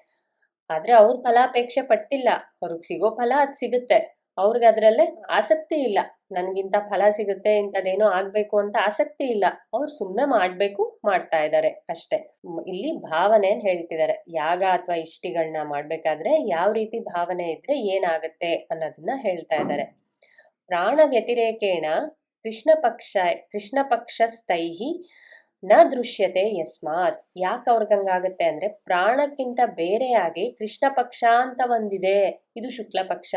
ಆದ್ರೆ ಅವ್ರ ಫಲಾಪೇಕ್ಷೆ ಪಟ್ಟಿಲ್ಲ, ಅವ್ರಿಗೆ ಸಿಗೋ ಫಲ ಅದು ಸಿಗುತ್ತೆ. ಅವ್ರಿಗೆ ಅದ್ರಲ್ಲೇ ಆಸಕ್ತಿ ಇಲ್ಲ, ನನ್ಗಿಂತ ಫಲ ಸಿಗುತ್ತೆ ಇಂಥದ್ದೇನೋ ಆಗ್ಬೇಕು ಅಂತ ಆಸಕ್ತಿ ಇಲ್ಲ. ಅವ್ರು ಸುಮ್ಮನೆ ಮಾಡ್ಬೇಕು, ಮಾಡ್ತಾ ಇದ್ದಾರೆ ಅಷ್ಟೇ. ಇಲ್ಲಿ ಭಾವನೆ ಹೇಳ್ತಿದ್ದಾರೆ. ಯಾಗ ಅಥವಾ ಇಷ್ಟಿಗಳನ್ನ ಮಾಡ್ಬೇಕಾದ್ರೆ ಯಾವ ರೀತಿ ಭಾವನೆ ಇದ್ರೆ ಏನಾಗುತ್ತೆ ಅನ್ನೋದನ್ನ ಹೇಳ್ತಾ ಇದ್ದಾರೆ. ಪ್ರಾಣ ವ್ಯತಿರೇಕೇಣ ಕೃಷ್ಣ ಪಕ್ಷಸ್ಥೈಹಿ ನ ದೃಶ್ಯತೆ ಯಸ್ಮಾತ್. ಯಾಕೆ ಅವ್ರಿಗಂಗಾಗತ್ತೆ ಅಂದ್ರೆ ಪ್ರಾಣಕ್ಕಿಂತ ಬೇರೆಯಾಗಿ ಕೃಷ್ಣ ಪಕ್ಷ ಅಂತ ಒಂದಿದೆ, ಇದು ಶುಕ್ಲ ಪಕ್ಷ,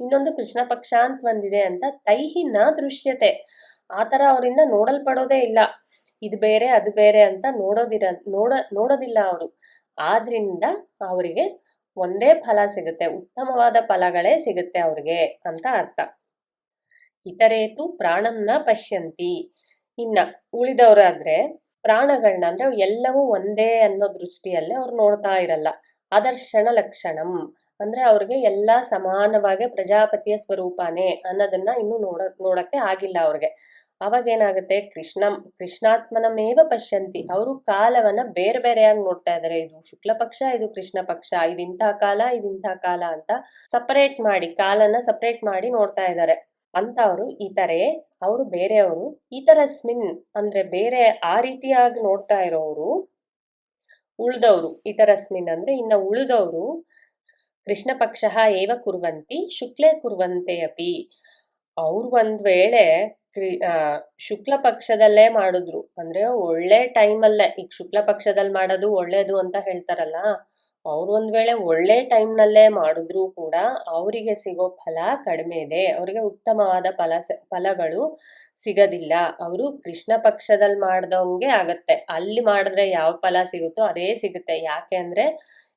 ಇನ್ನೊಂದು ಕೃಷ್ಣ ಪಕ್ಷ ಅಂತ ಒಂದಿದೆ ಅಂತ ತೈಹಿ ನ ದೃಶ್ಯತೆ, ಆ ಥರ ಅವರಿಂದ ನೋಡಲ್ಪಡೋದೇ ಇಲ್ಲ. ಇದು ಬೇರೆ ಅದು ಬೇರೆ ಅಂತ ನೋಡೋದಿಲ್ಲ ಅವರು. ಆದ್ರಿಂದ ಅವರಿಗೆ ಒಂದೇ ಫಲ ಸಿಗುತ್ತೆ, ಉತ್ತಮವಾದ ಫಲಗಳೇ ಸಿಗುತ್ತೆ ಅವ್ರಿಗೆ ಅಂತ ಅರ್ಥ. ಇತರೇತು ಪ್ರಾಣಂನ ಪಶ್ಯಂತಿ. ಇನ್ನ ಉಳಿದವರಾದ್ರೆ ಪ್ರಾಣಗಳನ್ನ ಅಂದ್ರೆ ಎಲ್ಲವೂ ಒಂದೇ ಅನ್ನೋ ದೃಷ್ಟಿಯಲ್ಲೇ ಅವ್ರು ನೋಡ್ತಾ ಇರಲ್ಲ. ಆದರ್ಶನ ಲಕ್ಷಣಂ ಅಂದ್ರೆ ಅವ್ರಿಗೆ ಎಲ್ಲ ಸಮಾನವಾಗಿ ಪ್ರಜಾಪತಿಯ ಸ್ವರೂಪನೇ ಅನ್ನೋದನ್ನ ಇನ್ನೂ ನೋಡಕ್ಕೆ ಆಗಿಲ್ಲ ಅವ್ರಿಗೆ. ಅವಾಗೇನಾಗುತ್ತೆ, ಕೃಷ್ಣಾತ್ಮನಮೇವ ಪಶ್ಯಂತಿ. ಅವರು ಕಾಲವನ್ನ ಬೇರೆ ಬೇರೆಯಾಗಿ ನೋಡ್ತಾ ಇದ್ದಾರೆ. ಇದು ಶುಕ್ಲ ಪಕ್ಷ, ಇದು ಕೃಷ್ಣ ಪಕ್ಷ, ಇದಿಂಥ ಕಾಲ ಇದಿಂಥ ಕಾಲ ಅಂತ ಸಪರೇಟ್ ಮಾಡಿ, ಕಾಲನ ಸಪರೇಟ್ ಮಾಡಿ ನೋಡ್ತಾ ಇದ್ದಾರೆ ಅಂತ ಅವರು. ಇತರೆ ಅವರು ಬೇರೆಯವರು, ಇತರಸ್ಮಿನ್ ಅಂದ್ರೆ ಬೇರೆ ಆ ರೀತಿಯಾಗಿ ನೋಡ್ತಾ ಇರೋರು. ಉಳಿದವರು ಇತರಸ್ಮಿನ್ ಅಂದ್ರೆ ಇನ್ನ ಉಳಿದವರು ಕೃಷ್ಣ ಪಕ್ಷ ಏವ ಕುರ್ವಂತಿ ಶುಕ್ಲೇ ಕುರ್ವಂತೆ ಅಪಿ. ಅವ್ರು ಒಂದ್ ವೇಳೆ ಶುಕ್ಲ ಪಕ್ಷದಲ್ಲೇ ಮಾಡಿದ್ರು ಅಂದ್ರೆ ಒಳ್ಳೆ ಟೈಮಲ್ಲೇ, ಈಗ ಶುಕ್ಲ ಪಕ್ಷದಲ್ಲಿ ಮಾಡೋದು ಒಳ್ಳೇದು ಅಂತ ಹೇಳ್ತಾರಲ್ಲ, ಅವ್ರು ಒಂದ್ ವೇಳೆ ಒಳ್ಳೆ ಟೈಮ್ನಲ್ಲೇ ಮಾಡಿದ್ರು ಕೂಡ ಅವರಿಗೆ ಸಿಗೋ ಫಲ ಕಡಿಮೆ ಇದೆ, ಅವರಿಗೆ ಉತ್ತಮವಾದ ಫಲಗಳು ಸಿಗೋದಿಲ್ಲ. ಅವರು ಕೃಷ್ಣ ಪಕ್ಷದಲ್ಲಿ ಮಾಡ್ದಂಗೆ ಆಗತ್ತೆ. ಅಲ್ಲಿ ಮಾಡಿದ್ರೆ ಯಾವ ಫಲ ಸಿಗುತ್ತೋ ಅದೇ ಸಿಗುತ್ತೆ. ಯಾಕೆ ಅಂದ್ರೆ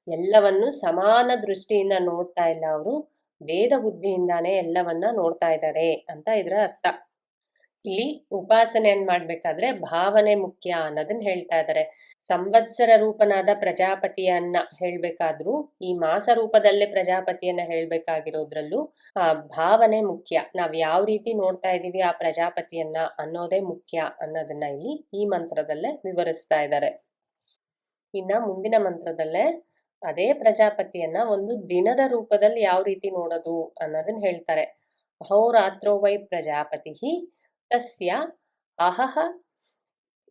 ಎಲ್ಲವನ್ನು ಸಮಾನ ದೃಷ್ಟಿಯಿಂದ ನೋಡ್ತಾ ಇಲ್ಲ ಅವರು, ಭೇದ ಬುದ್ಧಿಯಿಂದಾನೇ ಎಲ್ಲವನ್ನ ನೋಡ್ತಾ ಇದ್ದಾರೆ ಅಂತ ಇದರ ಅರ್ಥ. ಇಲ್ಲಿ ಉಪಾಸನೆಯನ್ನ ಮಾಡ್ಬೇಕಾದ್ರೆ ಭಾವನೆ ಮುಖ್ಯ ಅನ್ನೋದನ್ನ ಹೇಳ್ತಾ ಇದ್ದಾರೆ. ಸಂವತ್ಸರ ರೂಪನಾದ ಪ್ರಜಾಪತಿಯನ್ನ ಹೇಳ್ಬೇಕಾದ್ರೂ, ಈ ಮಾಸ ರೂಪದಲ್ಲೇ ಪ್ರಜಾಪತಿಯನ್ನ ಹೇಳ್ಬೇಕಾಗಿರೋದ್ರಲ್ಲೂ ಭಾವನೆ ಮುಖ್ಯ. ನಾವ್ ಯಾವ ರೀತಿ ನೋಡ್ತಾ ಇದೀವಿ ಆ ಪ್ರಜಾಪತಿಯನ್ನ ಅನ್ನೋದೇ ಮುಖ್ಯ ಅನ್ನೋದನ್ನ ಇಲ್ಲಿ ಈ ಮಂತ್ರದಲ್ಲೇ ವಿವರಿಸ್ತಾ ಇದ್ದಾರೆ. ಇನ್ನ ಮುಂದಿನ ಮಂತ್ರದಲ್ಲೇ ಅದೇ ಪ್ರಜಾಪತಿಯನ್ನ ಒಂದು ದಿನದ ರೂಪದಲ್ಲಿ ಯಾವ ರೀತಿ ನೋಡೋದು ಅನ್ನೋದನ್ನ ಹೇಳ್ತಾರೆ. ಅಹೋರಾತ್ರೋ ವೈ ಪ್ರಜಾಪತಿ ತಸ್ಯ ಅಹಹ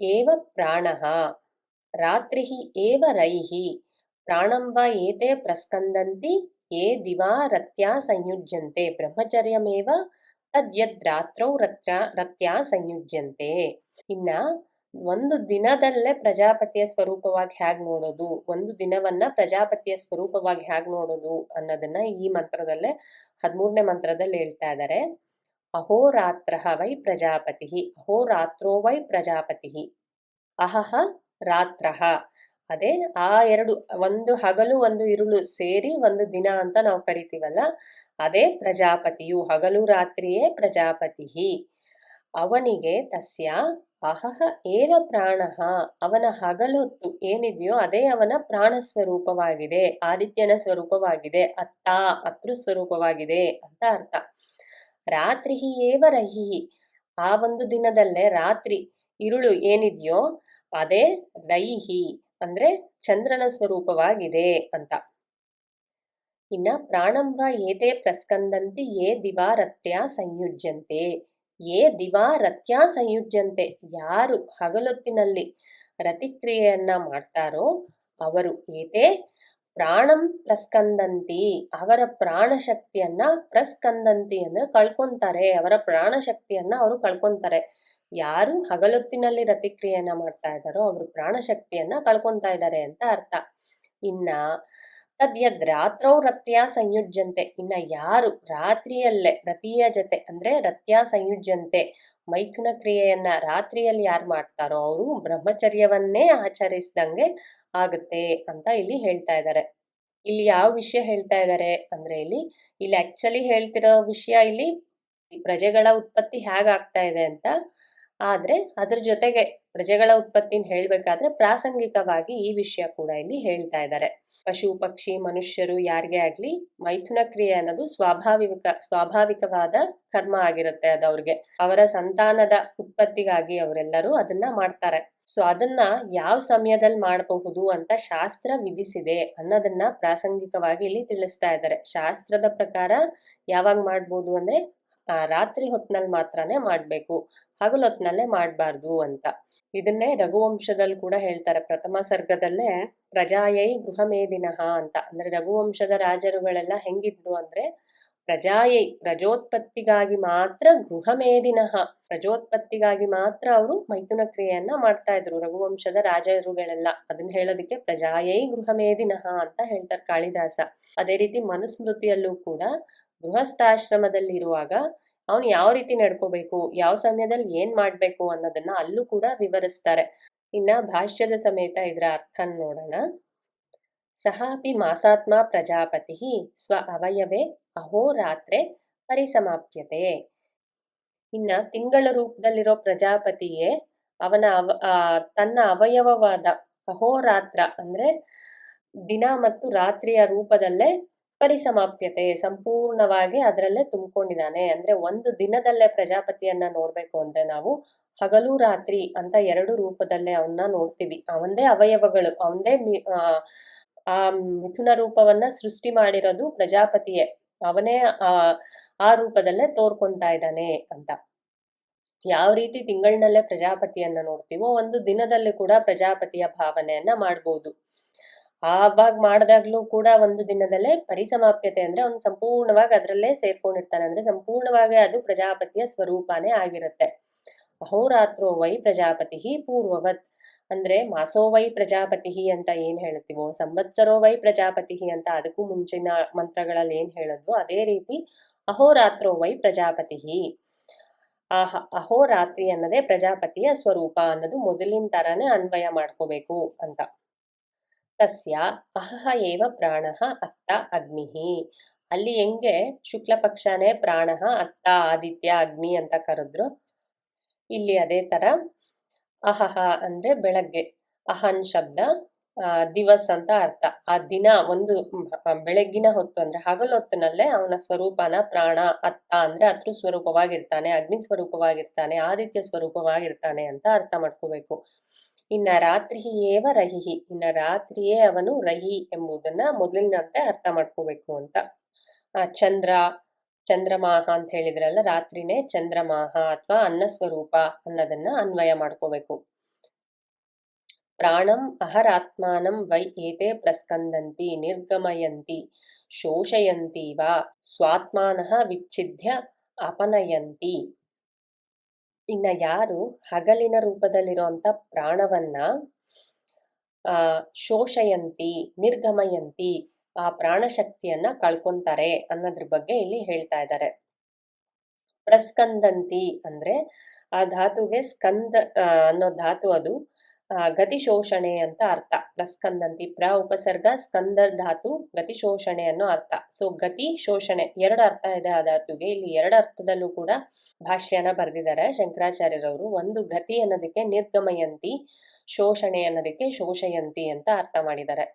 ಏವ ಪ್ರಾಣಃ ರಾತ್ರಿಃ ಏವ ರೈಃ ಪ್ರಾಣಂ ವ ಏತೆ ಪ್ರಸ್ಕಂದಂತಿ ಯೇ ದಿವಾ ರತ್ಯಾ ಸಂಯುಜ್ಯಂತೆ ಬ್ರಹ್ಮಚರ್ಯಮೇವ ತದ್ಯದ್ ರಾತ್ರೌ ರತ್ಯಾ ಸಂಯುಜ್ಯಂತೆ. ಇನ್ನ ಒಂದು ದಿನದಲ್ಲೇ ಪ್ರಜಾಪತಿಯ ಸ್ವರೂಪವಾಗಿ ಹೇಗೆ ನೋಡೋದು, ಒಂದು ದಿನವನ್ನ ಪ್ರಜಾಪತಿಯ ಸ್ವರೂಪವಾಗಿ ಹೇಗೆ ನೋಡೋದು ಅನ್ನೋದನ್ನ ಈ ಮಂತ್ರದಲ್ಲೇ 13ನೇ ಮಂತ್ರದಲ್ಲಿ ಹೇಳ್ತಾ ಇದ್ದಾರೆ. ಅಹೋರಾತ್ರ ವೈ ಪ್ರಜಾಪತಿ, ಅಹೋರಾತ್ರೋ ವೈ ಪ್ರಜಾಪತಿ, ಅಹಹ ರಾತ್ರ. ಅದೇ ಆ ಎರಡು, ಒಂದು ಹಗಲು ಒಂದು ಇರುಳು ಸೇರಿ ಒಂದು ದಿನ ಅಂತ ನಾವು ಕರಿತೀವಲ್ಲ, ಅದೇ ಪ್ರಜಾಪತಿಯು, ಹಗಲು ರಾತ್ರಿಯೇ ಪ್ರಜಾಪತಿ. ಅವನಿಗೆ ತಸ್ಯ ಅಹಹ ಏವ ಪ್ರಾಣ, ಅವನ ಹಗಲೊತ್ತು ಏನಿದೆಯೋ ಅದೇ ಅವನ ಪ್ರಾಣ ಸ್ವರೂಪವಾಗಿದೆ, ಆದಿತ್ಯನ ಸ್ವರೂಪವಾಗಿದೆ, ಅತೃ ಸ್ವರೂಪವಾಗಿದೆ ಅಂತ ಅರ್ಥ. ರಾತ್ರಿ ಏವ ರಹಿ, ಆ ಒಂದು ದಿನದಲ್ಲೇ ರಾತ್ರಿ ಇರುಳು ಏನಿದೆಯೋ ಅದೇ ರೈಹಿ ಅಂದ್ರೆ ಚಂದ್ರನ ಸ್ವರೂಪವಾಗಿದೆ ಅಂತ. ಇನ್ನ ಪ್ರಾಣಂಬ ಏತೆ ಪ್ರಸ್ಕಂದಂತಿ ಯೇ ದಿವಾರತ್ಯ ಸಂಯುಜ್ಯಂತೆ, ಯೇ ದಿವಾರತ್ಯ ಸಂಯುಜ್ಯಂತೆ, ಯಾರು ಹಗಲೊತ್ತಿನಲ್ಲಿ ರತಿಕ್ರಿಯೆಯನ್ನ ಮಾಡ್ತಾರೋ ಅವರು ಏತೆ ಪ್ರಾಣಂ ಪ್ರಸ್ಕಂದಂತಿ, ಅವರ ಪ್ರಾಣ ಶಕ್ತಿಯನ್ನ ಪ್ರಸ್ಕಂದಂತಿ ಅಂದ್ರೆ ಕಳ್ಕೊಂತಾರೆ, ಅವರ ಪ್ರಾಣ ಶಕ್ತಿಯನ್ನ ಅವರು ಕಳ್ಕೊಂತಾರೆ. ಯಾರು ಹಗಲೊತ್ತಿನಲ್ಲಿ ರತಿಕ್ರಿಯೆಯನ್ನ ಮಾಡ್ತಾ ಇದ್ದಾರೋ ಅವರು ಪ್ರಾಣ ಶಕ್ತಿಯನ್ನ ಕಳ್ಕೊಂತಾ ಇದ್ದಾರೆ ಅಂತ ಅರ್ಥ. ಇನ್ನ ತದ್ಯದ್ ರಾತ್ರೌ ರತ್ಯ ಸಂಯುಜ್ಯಂತೆ, ಇನ್ನ ಯಾರು ರಾತ್ರಿಯಲ್ಲೇ ರತಿಯ ಜೊತೆ ಅಂದ್ರೆ ರತ್ಯ ಸಂಯುಜ್ಯಂತೆ ಮೈಥುನ ಕ್ರಿಯೆಯನ್ನ ರಾತ್ರಿಯಲ್ಲಿ ಯಾರು ಮಾಡ್ತಾರೋ ಅವರು ಬ್ರಹ್ಮಚರ್ಯವನ್ನೇ ಆಚರಿಸ್ದಂಗೆ ಆಗುತ್ತೆ ಅಂತ ಇಲ್ಲಿ ಹೇಳ್ತಾ ಇದ್ದಾರೆ. ಇಲ್ಲಿ ಯಾವ ವಿಷಯ ಹೇಳ್ತಾ ಇದ್ದಾರೆ ಅಂದ್ರೆ ಇಲ್ಲಿ ಆಕ್ಚುಲಿ ಹೇಳ್ತಿರೋ ವಿಷಯ ಇಲ್ಲಿ ಪ್ರಜೆಗಳ ಉತ್ಪತ್ತಿ ಹೇಗಾಗ್ತಾ ಇದೆ ಅಂತ. ಆದ್ರೆ ಅದ್ರ ಜೊತೆಗೆ ಪ್ರಜೆಗಳ ಉತ್ಪತ್ತಿನ ಹೇಳ್ಬೇಕಾದ್ರೆ ಪ್ರಾಸಂಗಿಕವಾಗಿ ಈ ವಿಷಯ ಕೂಡ ಇಲ್ಲಿ ಹೇಳ್ತಾ ಇದ್ದಾರೆ. ಪಶು ಪಕ್ಷಿ ಮನುಷ್ಯರು ಯಾರಿಗೇ ಆಗ್ಲಿ ಮೈಥುನ ಕ್ರಿಯೆ ಅನ್ನೋದು ಸ್ವಾಭಾವಿಕವಾದ ಕರ್ಮ ಆಗಿರುತ್ತೆ. ಅದವ್ರಿಗೆ ಅವರ ಸಂತಾನದ ಉತ್ಪತ್ತಿಗಾಗಿ ಅವರೆಲ್ಲರೂ ಅದನ್ನ ಮಾಡ್ತಾರೆ. ಸೊ ಅದನ್ನ ಯಾವ ಸಮಯದಲ್ಲಿ ಮಾಡಬಹುದು ಅಂತ ಶಾಸ್ತ್ರ ವಿಧಿಸಿದೆ ಅನ್ನೋದನ್ನ ಪ್ರಾಸಂಗಿಕವಾಗಿ ಇಲ್ಲಿ ತಿಳಿಸ್ತಾ ಇದ್ದಾರೆ. ಶಾಸ್ತ್ರದ ಪ್ರಕಾರ ಯಾವಾಗ ಮಾಡ್ಬೋದು ಅಂದ್ರೆ ರಾತ್ರಿ ಹೊತ್ನಲ್ಲಿ ಮಾತ್ರನೇ ಮಾಡ್ಬೇಕು, ಹಗಲೊತ್ನಲ್ಲೇ ಮಾಡಬಾರ್ದು ಅಂತ. ಇದನ್ನೇ ರಘುವಂಶದಲ್ಲಿ ಕೂಡ ಹೇಳ್ತಾರೆ. ಪ್ರಥಮ ಸರ್ಗದಲ್ಲೇ ಪ್ರಜಾಯೈ ಗೃಹಮೇದಿನಃ ಅಂತ, ಅಂದ್ರೆ ರಘುವಂಶದ ರಾಜರುಗಳೆಲ್ಲ ಹೆಂಗಿದ್ರು ಅಂದ್ರೆ ಪ್ರಜಾಯೈ ಪ್ರಜೋತ್ಪತ್ತಿಗಾಗಿ ಮಾತ್ರ, ಗೃಹಮೇದಿನಃ ಪ್ರಜೋತ್ಪತ್ತಿಗಾಗಿ ಮಾತ್ರ ಅವರು ಮೈಥುನ ಕ್ರಿಯೆಯನ್ನ ಮಾಡ್ತಾ ಇದ್ರು ರಘುವಂಶದ ರಾಜರುಗಳೆಲ್ಲ. ಅದನ್ನ ಹೇಳೋದಕ್ಕೆ ಪ್ರಜಾಯೈ ಗೃಹಮೇದಿನಃ ಅಂತ ಹೇಳ್ತಾರೆ ಕಾಳಿದಾಸ. ಅದೇ ರೀತಿ ಮನುಸ್ಮೃತಿಯಲ್ಲೂ ಕೂಡ ಗೃಹಸ್ಥಾಶ್ರಮದಲ್ಲಿ ಇರುವಾಗ ಅವನು ಯಾವ ರೀತಿ ನಡ್ಕೋಬೇಕು, ಯಾವ ಸಮಯದಲ್ಲಿ ಏನ್ ಮಾಡ್ಬೇಕು ಅನ್ನೋದನ್ನ ಅಲ್ಲೂ ಕೂಡ ವಿವರಿಸ್ತಾರೆ. ಇನ್ನ ಭಾಷ್ಯದ ಸಮೇತ ಇದರ ಅರ್ಥ ನೋಡೋಣ. ಸಹಾಪಿ ಮಾಸಾತ್ಮ ಪ್ರಜಾಪತಿ ಸ್ವ ಅವಯವೇ ಅಹೋರಾತ್ರೆ ಪರಿಸಮಾಪ್ಯತೆ. ಇನ್ನ ತಿಂಗಳ ರೂಪದಲ್ಲಿರೋ ಪ್ರಜಾಪತಿಯೇ ಅವನ ತನ್ನ ಅವಯವವಾದ ಅಹೋರಾತ್ರ ಅಂದ್ರೆ ದಿನ ಮತ್ತು ರಾತ್ರಿಯ ರೂಪದಲ್ಲೇ ಪರಿಸಮಾಪ್ಯತೆ ಸಂಪೂರ್ಣವಾಗಿ ಅದರಲ್ಲೇ ತುಂಬಿಕೊಂಡಿದ್ದಾನೆ. ಅಂದ್ರೆ ಒಂದು ದಿನದಲ್ಲೇ ಪ್ರಜಾಪತಿಯನ್ನ ನೋಡ್ಬೇಕು ಅಂದ್ರೆ ನಾವು ಹಗಲು ರಾತ್ರಿ ಅಂತ ಎರಡು ರೂಪದಲ್ಲೇ ಅವನ್ನ ನೋಡ್ತೀವಿ. ಅವಂದೇ ಅವಯವಗಳು, ಅವಂದೇ ಆ ಮಿಥುನ ರೂಪವನ್ನ ಸೃಷ್ಟಿ ಮಾಡಿರೋದು ಪ್ರಜಾಪತಿಯೇ, ಅವನೇ ಆ ರೂಪದಲ್ಲೇ ತೋರ್ಕೊಂತಾ ಇದ್ದಾನೆ ಅಂತ. ಯಾವ ರೀತಿ ತಿಂಗಳಿನಲ್ಲೇ ಪ್ರಜಾಪತಿಯನ್ನ ನೋಡ್ತೀವೋ ಒಂದು ದಿನದಲ್ಲಿ ಕೂಡ ಪ್ರಜಾಪತಿಯ ಭಾವನೆಯನ್ನ ಮಾಡ್ಬೋದು. ಆವಾಗ ಮಾಡಿದಾಗ್ಲೂ ಕೂಡ ಒಂದು ದಿನದಲ್ಲೇ ಪರಿಸಮಾಪ್ಯತೆ ಅಂದ್ರೆ ಅವ್ನು ಸಂಪೂರ್ಣವಾಗಿ ಅದರಲ್ಲೇ ಸೇರ್ಕೊಂಡಿರ್ತಾನೆ, ಅಂದ್ರೆ ಸಂಪೂರ್ಣವಾಗಿ ಅದು ಪ್ರಜಾಪತಿಯ ಸ್ವರೂಪನೇ ಆಗಿರುತ್ತೆ. ಅಹೋರಾತ್ರೋ ವೈ ಪ್ರಜಾಪತಿ ಪೂರ್ವವತ್ ಅಂದ್ರೆ ಮಾಸೋ ವೈ ಪ್ರಜಾಪತಿ ಅಂತ ಏನ್ ಹೇಳ್ತೀವೋ, ಸಂವತ್ಸರೋ ವೈ ಪ್ರಜಾಪತಿ ಅಂತ ಅದಕ್ಕೂ ಮುಂಚಿನ ಮಂತ್ರಗಳಲ್ಲಿ ಏನ್ ಹೇಳಿದ್ವೋ ಅದೇ ರೀತಿ ಅಹೋರಾತ್ರೋ ವೈ ಪ್ರಜಾಪತಿ. ಅಹೋರಾತ್ರಿ ಅನ್ನೋದೇ ಪ್ರಜಾಪತಿಯ ಸ್ವರೂಪ ಅನ್ನೋದು ಮೊದಲಿನ ತರಾನೇ ಅನ್ವಯ ಮಾಡ್ಕೋಬೇಕು ಅಂತ. ತಸ್ಯ ಅಹಹ ಏವ ಪ್ರಾಣಃ ಅತ್ತ ಅಗ್ನಿಹಿ, ಅಲ್ಲಿ ಹೆಂಗೆ ಶುಕ್ಲ ಪಕ್ಷನೇ ಪ್ರಾಣಃ, ಅತ್ತ ಆದಿತ್ಯ, ಅಗ್ನಿ ಅಂತ ಕರೆದ್ರು, ಇಲ್ಲಿ ಅದೇ ತರ ಅಹಹ ಅಂದ್ರೆ ಬೆಳಗ್ಗೆ, ಅಹನ್ ಶಬ್ದ ದಿವಸ್ ಅಂತ ಅರ್ಥ. ಆ ದಿನ ಒಂದು ಬೆಳಗ್ಗಿನ ಹೊತ್ತು ಅಂದ್ರೆ ಹಗಲೊತ್ತಿನಲ್ಲೇ ಅವನ ಸ್ವರೂಪನ ಪ್ರಾಣ, ಅತ್ತ ಅಂದ್ರೆ ಅತೃ ಸ್ವರೂಪವಾಗಿರ್ತಾನೆ, ಅಗ್ನಿ ಸ್ವರೂಪವಾಗಿರ್ತಾನೆ, ಆದಿತ್ಯ ಸ್ವರೂಪವಾಗಿರ್ತಾನೆ ಅಂತ ಅರ್ಥ ಮಾಡ್ಕೋಬೇಕು. ಇನ್ನ ರಾತ್ರಿ ಏವ ರಹಿ, ಇನ್ನ ರಾತ್ರಿಯೇ ಅವನು ರಹಿ ಎಂಬುದನ್ನ ಮೊದಲಿನಂತೆ ಅರ್ಥ ಮಾಡ್ಕೋಬೇಕು ಅಂತ. ಚಂದ್ರಮಾಹ ಅಂತ ಹೇಳಿದ್ರಲ್ಲ, ರಾತ್ರಿನೇ ಚಂದ್ರಮಾಹ ಅಥವಾ ಅನ್ನ ಸ್ವರೂಪ ಅನ್ನೋದನ್ನ ಅನ್ವಯ ಮಾಡ್ಕೋಬೇಕು. ಪ್ರಾಣಂ ಅಹರಾತ್ಮಾನಂ ವೈ ಏತೆ ಪ್ರಸ್ಕಂದಂತಿ ನಿರ್ಗಮಯಂತಿ ಶೋಷಯಂತಿ ವಾ ಸ್ವಾತ್ಮಾನಃ ವಿಚ್ಛಿದ್ಯ ಅಪನಯಂತಿ. ಇನ್ನ ಯಾರು ಹಗಲಿನ ರೂಪದಲ್ಲಿರುವಂತ ಪ್ರಾಣವನ್ನ ಶೋಷಯಂತಿ ನಿರ್ಗಮಯಂತಿ, ಆ ಪ್ರಾಣಶಕ್ತಿಯನ್ನ ಕಳ್ಕೊಂತಾರೆ ಅನ್ನೋದ್ರ ಬಗ್ಗೆ ಇಲ್ಲಿ ಹೇಳ್ತಾ ಇದ್ದಾರೆ. ಪ್ರಸ್ಕಂದಂತಿ ಅಂದ್ರೆ ಆ ಧಾತುಗೆ ಸ್ಕಂದ ಅನ್ನೋ ಧಾತು ಅದು ಗತಿ ಶೋಷಣೆ ಅಂತ ಅರ್ಥ. ಪ್ರಸ್ಕಂದಂತಿ ಪ್ರ ಉಪಸರ್ಗ ಸ್ಕಂದ ಧಾತು ಗತಿ ಶೋಷಣೆ ಅನ್ನೋ ಅರ್ಥ. ಸೊ ಗತಿ ಶೋಷಣೆ ಎರಡು ಅರ್ಥ ಇದೆ ಆ ಧಾತುಗೆ. ಇಲ್ಲಿ ಎರಡು ಅರ್ಥದಲ್ಲೂ ಕೂಡ ಭಾಷ್ಯನ ಬರೆದಿದ್ದಾರೆ ಶಂಕರಾಚಾರ್ಯರವರು. ಒಂದು ಗತಿ ಅನ್ನೋದಕ್ಕೆ ನಿರ್ಗಮಯಂತಿ, ಶೋಷಣೆ ಅನ್ನೋದಕ್ಕೆ ಶೋಷಯಂತಿ ಅಂತ ಅರ್ಥ ಮಾಡಿದ್ದಾರೆ.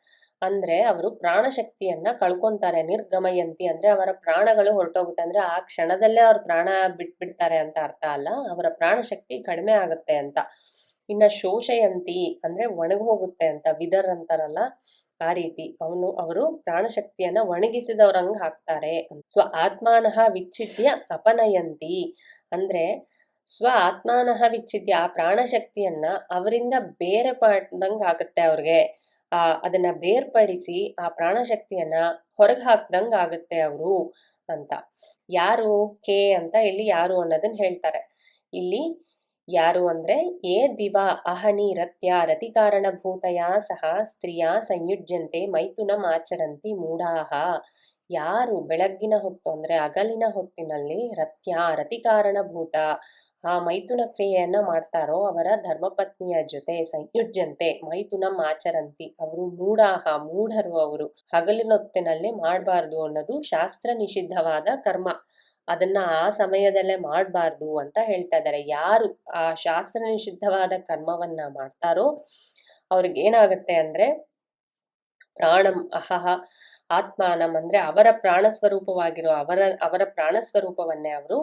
ಅಂದ್ರೆ ಅವರು ಪ್ರಾಣಶಕ್ತಿಯನ್ನ ಕಳ್ಕೊಂತಾರೆ. ನಿರ್ಗಮಯಂತಿ ಅಂದ್ರೆ ಅವರ ಪ್ರಾಣಗಳು ಹೊರಟೋಗುತ್ತೆ, ಅಂದ್ರೆ ಆ ಕ್ಷಣದಲ್ಲೇ ಅವ್ರ ಪ್ರಾಣ ಬಿಟ್ಬಿಡ್ತಾರೆ ಅಂತ ಅರ್ಥ ಅಲ್ಲ, ಅವರ ಪ್ರಾಣಶಕ್ತಿ ಕಡಿಮೆ ಆಗುತ್ತೆ ಅಂತ. ಇನ್ನ ಶೋಷಯಂತಿ ಅಂದ್ರೆ ಒಣಗೋಗುತ್ತೆ ಅಂತ, ವಿದರ್ ಅಂತಾರಲ್ಲ ಆ ರೀತಿ ಅವರು ಪ್ರಾಣಶಕ್ತಿಯನ್ನ ಒಣಗಿಸಿದವ್ರಂಗ್ ಹಾಕ್ತಾರೆ. ಸ್ವ ಆತ್ಮಾನಃ ವಿಚ್ಛಿದ್ಯ ಅಪನಯಂತಿ ಅಂದ್ರೆ ಸ್ವ ಆತ್ಮಾನಃ ವಿಚ್ಛಿದ್ಯ, ಆ ಪ್ರಾಣಶಕ್ತಿಯನ್ನ ಅವರಿಂದ ಬೇರೆ ಪಡ್ದಂಗ್ ಆಗುತ್ತೆ ಅವ್ರಿಗೆ. ಅದನ್ನ ಬೇರ್ಪಡಿಸಿ ಆ ಪ್ರಾಣಶಕ್ತಿಯನ್ನ ಹೊರಗೆ ಹಾಕ್ದಂಗ್ ಆಗುತ್ತೆ ಅವರು ಅಂತ. ಯಾರು ಕೆ ಅಂತ ಇಲ್ಲಿ ಯಾರು ಅನ್ನೋದನ್ನ ಹೇಳ್ತಾರೆ. ಇಲ್ಲಿ ಯಾರು ಅಂದ್ರೆ ಏ ದಿವ ಅಹನಿ ರತ್ಯ ರತಿಕಾರಣಭೂತಯ ಸಹ ಸ್ತ್ರೀಯ ಸಂಯುಜ್ಯಂತೆ ಮೈಥುನಂ ಆಚರಂತಿ ಮೂಢಾಹ. ಯಾರು ಬೆಳಗ್ಗಿನ ಹೊತ್ತು ಅಂದ್ರೆ ಹಗಲಿನ ಹೊತ್ತಿನಲ್ಲಿ ರತ್ಯ ರತಿಕಾರಣಭೂತ ಆ ಮೈಥುನ ಕ್ರಿಯೆಯನ್ನ ಮಾಡ್ತಾರೋ ಅವರ ಧರ್ಮಪತ್ನಿಯ ಜೊತೆ ಸಂಯುಜ್ಯಂತೆ ಮೈಥುನಂ ಆಚರಂತಿ, ಅವರು ಮೂಢರು. ಅವರು ಹಗಲಿನ ಹೊತ್ತಿನಲ್ಲಿ ಮಾಡಬಾರ್ದು ಅನ್ನೋದು ಶಾಸ್ತ್ರ ನಿಷಿದ್ಧವಾದ ಕರ್ಮ, ಅದನ್ನ ಆ ಸಮಯದಲ್ಲೇ ಮಾಡಬಾರ್ದು ಅಂತ ಹೇಳ್ತಾ ಇದ್ದಾರೆ. ಯಾರು ಆ ಶಾಸ್ತ್ರ ನಿಷಿದ್ಧವಾದ ಕರ್ಮವನ್ನ ಮಾಡ್ತಾರೋ ಅವ್ರಿಗೇನಾಗತ್ತೆ ಅಂದ್ರೆ ಪ್ರಾಣಂ ಅಹಹ ಆತ್ಮಾನಂ ಅಂದ್ರೆ ಅವರ ಪ್ರಾಣ ಸ್ವರೂಪವಾಗಿರೋ ಅವರ ಪ್ರಾಣ ಸ್ವರೂಪವನ್ನೇ ಅವರು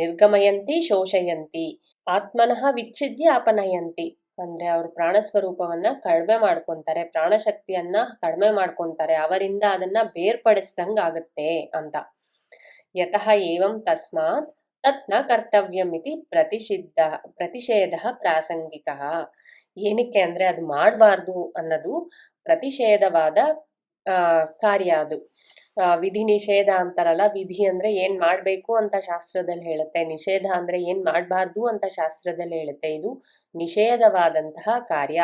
ನಿರ್ಗಮಯಂತಿ ಶೋಷಯಂತಿ, ಆತ್ಮನಃ ವಿಚ್ಛಿದ್ಯ ಅಪನಯಂತಿ ಅಂದ್ರೆ ಅವ್ರ ಪ್ರಾಣ ಸ್ವರೂಪವನ್ನ ಕಡಿಮೆ ಮಾಡ್ಕೊಂತಾರೆ, ಪ್ರಾಣಶಕ್ತಿಯನ್ನ ಕಡಿಮೆ ಮಾಡ್ಕೊಂತಾರೆ, ಅವರಿಂದ ಅದನ್ನ ಬೇರ್ಪಡಿಸ್ದಂಗ್ ಆಗುತ್ತೆ ಅಂತ. ಯತಃ ಏವಂ ತಸ್ಮಾತ್ ತತ್ ನ ಕರ್ತವ್ಯಂ ಇತಿ ಪ್ರತಿಷೇಧ ಪ್ರಾಸಂಗಿಕ. ಏನಕ್ಕೆ ಅಂದ್ರೆ ಅದು ಮಾಡಬಾರ್ದು ಅನ್ನೋದು ಪ್ರತಿಷೇಧವಾದ ಕಾರ್ಯ. ಅದು ವಿಧಿ ನಿಷೇಧ ಅಂತಾರಲ್ಲ, ವಿಧಿ ಅಂದ್ರೆ ಏನ್ ಮಾಡ್ಬೇಕು ಅಂತ ಶಾಸ್ತ್ರದಲ್ಲಿ ಹೇಳುತ್ತೆ, ನಿಷೇಧ ಅಂದ್ರೆ ಏನ್ ಮಾಡಬಾರ್ದು ಅಂತ ಶಾಸ್ತ್ರದಲ್ಲಿ ಹೇಳುತ್ತೆ. ಇದು ನಿಷೇಧವಾದಂತಹ ಕಾರ್ಯ,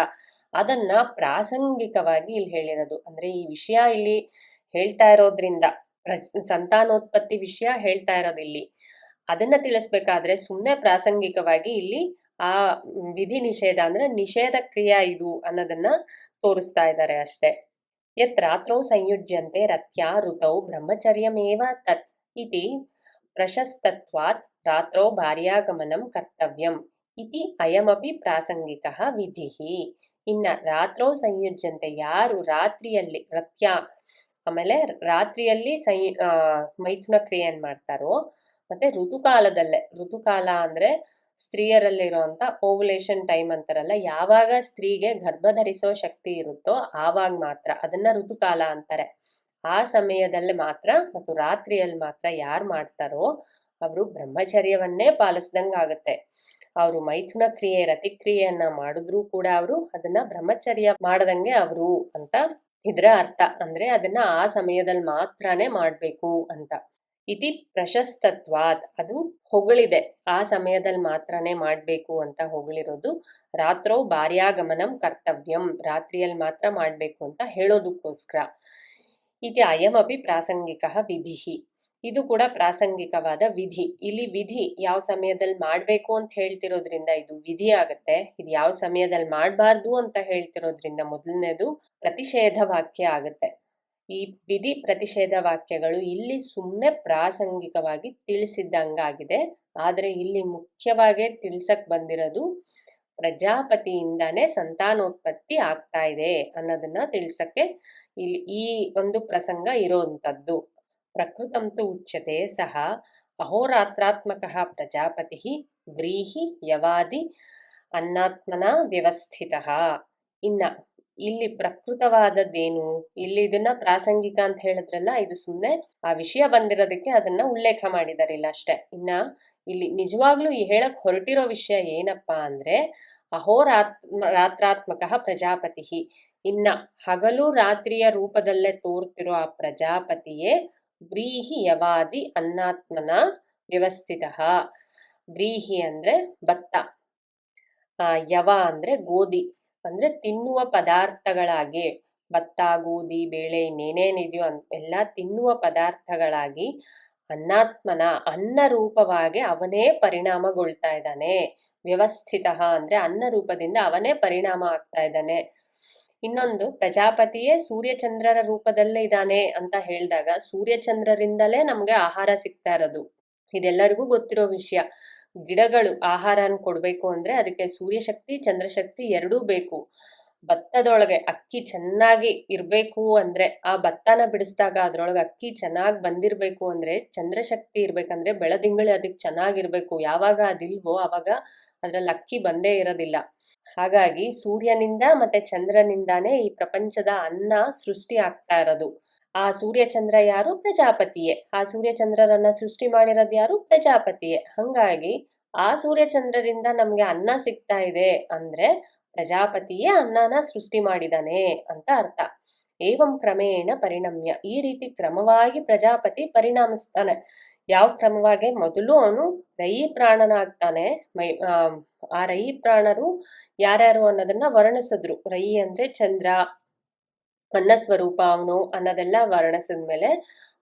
ಅದನ್ನ ಪ್ರಾಸಂಗಿಕವಾಗಿ ಇಲ್ಲಿ ಹೇಳಿರೋದು. ಅಂದ್ರೆ ಈ ವಿಷಯ ಇಲ್ಲಿ ಹೇಳ್ತಾ ಇರೋದ್ರಿಂದ ಸಂತಾನೋತ್ಪತ್ತಿ ವಿಷಯ ಹೇಳ್ತಾ ಇರೋದು ಇಲ್ಲಿ, ಅದನ್ನ ತಿಳಿಸ್ಬೇಕಾದ್ರೆ ಸುಮ್ಮನೆ ಪ್ರಾಸಂಗಿಕವಾಗಿ ಇಲ್ಲಿ ಆ ವಿಧಿ ನಿಷೇಧ ಅಂದ್ರೆ ನಿಷೇಧ ಕ್ರಿಯಾ ಇದು ಅನ್ನೋದನ್ನ ತೋರಿಸ್ತಾ ಇದ್ದಾರೆ ಅಷ್ಟೇ. ಯತ್ ರಾತ್ರೌ ಸಂಯುಜ್ಯಂತೆ ರತ್ಯಾ ಋತೌ ಬ್ರಹ್ಮಚರ್ಯಮೇವ ತತ್ ಇತಿ ಪ್ರಶಸ್ತತ್ವಾತ್ ರಾತ್ರೌ ಭಾರ್ಯಾಗಮನಂ ಕರ್ತವ್ಯಂ ಇತಿ ಅಯಮಪಿ ಪ್ರಾಸಂಗಿಕಃ ವಿಧಿಃ. ಇನ್ನ ರಾತ್ರೌ ಸಂಯುಜ್ಯಂತೆ, ಯಾರು ರಾತ್ರಿಯಲ್ಲಿ ರತ್ಯ ಆಮೇಲೆ ರಾತ್ರಿಯಲ್ಲಿ ಮೈಥುನ ಕ್ರಿಯೆಯನ್ನು ಮಾಡ್ತಾರೋ, ಮತ್ತೆ ಋತುಕಾಲದಲ್ಲೇ, ಋತುಕಾಲ ಅಂದ್ರೆ ಸ್ತ್ರೀಯರಲ್ಲಿರುವಂತ ಓವುಲೇಷನ್ ಟೈಮ್ ಅಂತಾರಲ್ಲ, ಯಾವಾಗ ಸ್ತ್ರೀಗೆ ಗರ್ಭ ಧರಿಸೋ ಶಕ್ತಿ ಇರುತ್ತೋ ಆವಾಗ ಮಾತ್ರ ಅದನ್ನ ಋತುಕಾಲ ಅಂತಾರೆ. ಆ ಸಮಯದಲ್ಲಿ ಮಾತ್ರ ಮತ್ತು ರಾತ್ರಿಯಲ್ಲಿ ಮಾತ್ರ ಯಾರು ಮಾಡ್ತಾರೋ ಅವರು ಬ್ರಹ್ಮಚರ್ಯವನ್ನೇ ಪಾಲಿಸ್ದಂಗ ಆಗುತ್ತೆ. ಅವರು ಮೈಥುನ ಕ್ರಿಯೆ ರತಿಕ್ರಿಯೆಯನ್ನ ಮಾಡಿದ್ರು ಕೂಡ ಅವರು ಅದನ್ನ ಬ್ರಹ್ಮಚರ್ಯ ಮಾಡದಂಗೆ ಅವರು ಅಂತ ಇದರ ಅರ್ಥ. ಅಂದ್ರೆ ಅದನ್ನ ಆ ಸಮಯದಲ್ಲಿ ಮಾತ್ರನೇ ಮಾಡ್ಬೇಕು ಅಂತ. ಇತಿ ಪ್ರಶಸ್ತತ್ವಾದ್, ಅದು ಹೊಗಳಿದೆ, ಆ ಸಮಯದಲ್ಲಿ ಮಾತ್ರನೇ ಮಾಡ್ಬೇಕು ಅಂತ ಹೊಗಳಿರೋದು. ರಾತ್ರೌ ಭಾರ್ಯಾಗಮನಂ ಕರ್ತವ್ಯಂ, ರಾತ್ರಿಯಲ್ಲಿ ಮಾತ್ರ ಮಾಡ್ಬೇಕು ಅಂತ ಹೇಳೋದಕ್ಕೋಸ್ಕರ. ಇದು ಅಯಮಪಿ ಪ್ರಾಸಂಗಿಕ ವಿಧಿ, ಇದು ಕೂಡ ಪ್ರಾಸಂಗಿಕವಾದ ವಿಧಿ. ಇಲ್ಲಿ ವಿಧಿ ಯಾವ ಸಮಯದಲ್ಲಿ ಮಾಡ್ಬೇಕು ಅಂತ ಹೇಳ್ತಿರೋದ್ರಿಂದ ಇದು ವಿಧಿ ಆಗತ್ತೆ. ಇದು ಯಾವ ಸಮಯದಲ್ಲಿ ಮಾಡಬಾರ್ದು ಅಂತ ಹೇಳ್ತಿರೋದ್ರಿಂದ ಮೊದಲನೇದು ಪ್ರತಿಷೇಧ ವಾಕ್ಯ ಆಗತ್ತೆ. ಈ ವಿಧಿ ಪ್ರತಿಷೇಧ ವಾಕ್ಯಗಳು ಇಲ್ಲಿ ಸುಮ್ಮನೆ ಪ್ರಾಸಂಗಿಕವಾಗಿ ತಿಳಿಸಿದ್ದಂಗಾಗಿದೆ. ಆದ್ರೆ ಇಲ್ಲಿ ಮುಖ್ಯವಾಗಿ ತಿಳ್ಸಕ್ ಬಂದಿರೋದು ಪ್ರಜಾಪತಿಯಿಂದಾನೇ ಸಂತಾನೋತ್ಪತ್ತಿ ಆಗ್ತಾ ಇದೆ ಅನ್ನೋದನ್ನ ತಿಳ್ಸಕ್ಕೆ ಇಲ್ಲಿ ಈ ಒಂದು ಪ್ರಸಂಗ ಇರೋಂಥದ್ದು. ಪ್ರಕೃತಂತು ಉಚ್ಯತೆ ಸಹ ಅಹೋರಾತ್ರಾತ್ಮಕಃ ಪ್ರಜಾಪತಿ ವ್ರೀಹಿ ಯವಾದಿ ಅನ್ನಾತ್ಮನ ವ್ಯವಸ್ಥಿತಃ. ಇನ್ನ ಇಲ್ಲಿ ಪ್ರಕೃತವಾದದ್ದೇನು, ಇಲ್ಲಿ ಇದನ್ನ ಪ್ರಾಸಂಗಿಕ ಅಂತ ಹೇಳಿದ್ರಲ್ಲ, ಇದು ಸುಮ್ಮನೆ ಆ ವಿಷಯ ಬಂದಿರೋದಕ್ಕೆ ಅದನ್ನ ಉಲ್ಲೇಖ ಮಾಡಿದಾರೆ ಇಲ್ಲ ಅಷ್ಟೇ. ಇನ್ನ ಇಲ್ಲಿ ನಿಜವಾಗ್ಲೂ ಈ ಹೇಳಕ್ ಹೊರಟಿರೋ ವಿಷಯ ಏನಪ್ಪಾ ಅಂದ್ರೆ ರಾತ್ರಾತ್ಮಕ ಪ್ರಜಾಪತಿ, ಇನ್ನ ಹಗಲು ರಾತ್ರಿಯ ರೂಪದಲ್ಲೇ ತೋರ್ತಿರೋ ಆ ಪ್ರಜಾಪತಿಯೇ ವ್ರೀಹಿ ಯವಾದಿ ಅನ್ನಾತ್ಮನ ವ್ಯವಸ್ಥಿತ. ವ್ರೀಹಿ ಅಂದ್ರೆ ಭತ್ತ, ಯವ ಅಂದ್ರೆ ಗೋಧಿ, ಅಂದ್ರೆ ತಿನ್ನುವ ಪದಾರ್ಥಗಳಾಗಿ ಭತ್ತ, ಗೋಧಿ, ಬೇಳೆ ಇನ್ನೇನೇನಿದೆಯೋ ಎಲ್ಲ ತಿನ್ನುವ ಪದಾರ್ಥಗಳಾಗಿ ಅನ್ನಾತ್ಮನ ಅನ್ನ ರೂಪವಾಗಿ ಅವನೇ ಪರಿಣಾಮಗೊಳ್ತಾ ಇದ್ದಾನೆ. ವ್ಯವಸ್ಥಿತ ಅಂದ್ರೆ ಅನ್ನ ರೂಪದಿಂದ ಅವನೇ ಪರಿಣಾಮ ಆಗ್ತಾ ಇದ್ದಾನೆ. ಇನ್ನೊಂದು, ಪ್ರಜಾಪತಿಯೇ ಸೂರ್ಯಚಂದ್ರರ ರೂಪದಲ್ಲೇ ಇದ್ದಾನೆ ಅಂತ ಹೇಳಿದಾಗ ಸೂರ್ಯಚಂದ್ರರಿಂದಲೇ ನಮ್ಗೆ ಆಹಾರ ಸಿಗ್ತಾ ಇರೋದು, ಇದೆಲ್ಲರಿಗೂ ಗೊತ್ತಿರೋ ವಿಷಯ. ಗಿಡಗಳು ಆಹಾರನ ಕೊಡ್ಬೇಕು ಅಂದ್ರೆ ಅದಕ್ಕೆ ಸೂರ್ಯಶಕ್ತಿ ಚಂದ್ರಶಕ್ತಿ ಎರಡೂ ಬೇಕು. ಭತ್ತದೊಳಗೆ ಅಕ್ಕಿ ಚೆನ್ನಾಗಿ ಇರ್ಬೇಕು ಅಂದ್ರೆ, ಆ ಭತ್ತನ ಬಿಡಿಸಿದಾಗ ಅದ್ರೊಳಗೆ ಅಕ್ಕಿ ಚೆನ್ನಾಗಿ ಬಂದಿರ್ಬೇಕು ಅಂದ್ರೆ ಚಂದ್ರಶಕ್ತಿ ಇರ್ಬೇಕಂದ್ರೆ ಬೆಳದಿಂಗಳು ಅದಕ್ಕೆ ಚೆನ್ನಾಗಿರ್ಬೇಕು. ಯಾವಾಗ ಅದಿಲ್ವೋ ಅವಾಗ ಅದ್ರಲ್ಲಿ ಅಕ್ಕಿ ಬಂದೇ ಇರೋದಿಲ್ಲ. ಹಾಗಾಗಿ ಸೂರ್ಯನಿಂದ ಮತ್ತೆ ಚಂದ್ರನಿಂದಾನೇ ಈ ಪ್ರಪಂಚದ ಅನ್ನ ಸೃಷ್ಟಿ ಆಗ್ತಾ ಇರೋದು. ಆ ಸೂರ್ಯಚಂದ್ರ ಯಾರು? ಪ್ರಜಾಪತಿಯೇ. ಆ ಸೂರ್ಯಚಂದ್ರರನ್ನ ಸೃಷ್ಟಿ ಮಾಡಿರೋದು ಯಾರು? ಪ್ರಜಾಪತಿಯೇ. ಹಂಗಾಗಿ ಆ ಸೂರ್ಯಚಂದ್ರರಿಂದ ನಮ್ಗೆ ಅನ್ನ ಸಿಗ್ತಾ ಇದೆ ಅಂದ್ರೆ ಪ್ರಜಾಪತಿಯೇ ಅನ್ನನ ಸೃಷ್ಟಿ ಮಾಡಿದಾನೆ ಅಂತ ಅರ್ಥ. ಏವಂ ಕ್ರಮೇಣ ಪರಿಣಮ್ಯ, ಈ ರೀತಿ ಕ್ರಮವಾಗಿ ಪ್ರಜಾಪತಿ ಪರಿಣಾಮಿಸ್ತಾನೆ. ಯಾವ ಕ್ರಮವಾಗಿ? ಮೊದಲು ಅವನು ರಯಿ ಪ್ರಾಣನಾಗ್ತಾನೆ. ಆ ರಯಿ ಪ್ರಾಣರು ಯಾರ್ಯಾರು ಅನ್ನೋದನ್ನ ವರ್ಣಿಸಿದ್ರು. ರಯಿ ಅಂದ್ರೆ ಚಂದ್ರ, ಅನ್ನ ಸ್ವರೂಪ ಅವನು ಅನ್ನೋದೆಲ್ಲ ವರ್ಣಿಸಿದ್ಮೇಲೆ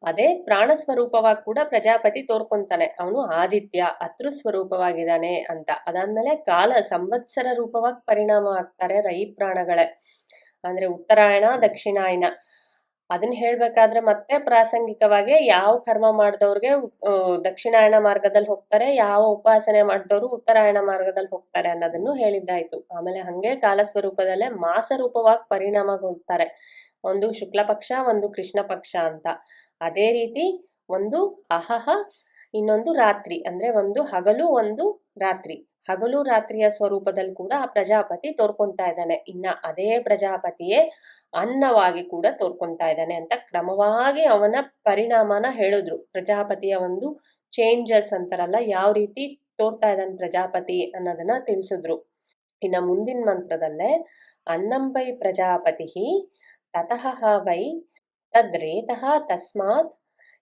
ಅದೇ ಪ್ರಾಣ ಸ್ವರೂಪವಾಗಿ ಕೂಡ ಪ್ರಜಾಪತಿ ತೋರ್ಕೊಂತಾನೆ. ಅವನು ಆದಿತ್ಯ ಅತೃ ಸ್ವರೂಪವಾಗಿದ್ದಾನೆ ಅಂತ. ಅದಾದ್ಮೇಲೆ ಕಾಲ ಸಂವತ್ಸರ ರೂಪವಾಗಿ ಪರಿಣಾಮ ಆಗ್ತಾರೆ ರೈ ಪ್ರಾಣಗಳೇ, ಅಂದ್ರೆ ಉತ್ತರಾಯಣ ದಕ್ಷಿಣಾಯನ. ಅದನ್ನ ಹೇಳ್ಬೇಕಾದ್ರೆ ಮತ್ತೆ ಪ್ರಾಸಂಗಿಕವಾಗಿ ಯಾವ ಕರ್ಮ ಮಾಡಿದವ್ರಿಗೆ ದಕ್ಷಿಣಾಯನ ಮಾರ್ಗದಲ್ಲಿ ಹೋಗ್ತಾರೆ, ಯಾವ ಉಪಾಸನೆ ಮಾಡಿದವರು ಉತ್ತರಾಯಣ ಮಾರ್ಗದಲ್ಲಿ ಹೋಗ್ತಾರೆ ಅನ್ನೋದನ್ನು ಹೇಳಿದ್ದಾಯ್ತು. ಆಮೇಲೆ ಹಂಗೆ ಕಾಲ ಸ್ವರೂಪದಲ್ಲೇ ಮಾಸ ರೂಪವಾಗಿ ಪರಿಣಾಮಗೊಳ್ತಾರೆ. ಒಂದು ಶುಕ್ಲ ಪಕ್ಷ, ಒಂದು ಕೃಷ್ಣ ಪಕ್ಷ ಅಂತ. ಅದೇ ರೀತಿ ಒಂದು ಅಹಹ, ಇನ್ನೊಂದು ರಾತ್ರಿ, ಅಂದ್ರೆ ಒಂದು ಹಗಲು ಒಂದು ರಾತ್ರಿ. ಹಗಲು ರಾತ್ರಿಯ ಸ್ವರೂಪದಲ್ಲಿ ಕೂಡ ಆ ಪ್ರಜಾಪತಿ ತೋರ್ಕೊಂತಾ ಇದ್ದಾನೆ. ಇನ್ನ ಅದೇ ಪ್ರಜಾಪತಿಯೇ ಅನ್ನವಾಗಿ ಕೂಡ ತೋರ್ಕೊಂತಾ ಇದ್ದಾನೆ ಅಂತ ಕ್ರಮವಾಗಿ ಅವನ ಪರಿಣಾಮನ ಹೇಳಿದ್ರು. ಪ್ರಜಾಪತಿಯ ಒಂದು ಚೇಂಜಸ್ ಅಂತಾರಲ್ಲ, ಯಾವ ರೀತಿ ತೋರ್ತಾ ಇದ್ದಾನೆ ಪ್ರಜಾಪತಿ ಅನ್ನೋದನ್ನ ತಿಳಿಸಿದ್ರು. ಇನ್ನ ಮುಂದಿನ ಮಂತ್ರದಲ್ಲೇ ಅನ್ನಂ ವೈ ಪ್ರಜಾಪತಿ ತತಃ ವೈ ತದ್ರೇತಃ ತಸ್ಮಾತ್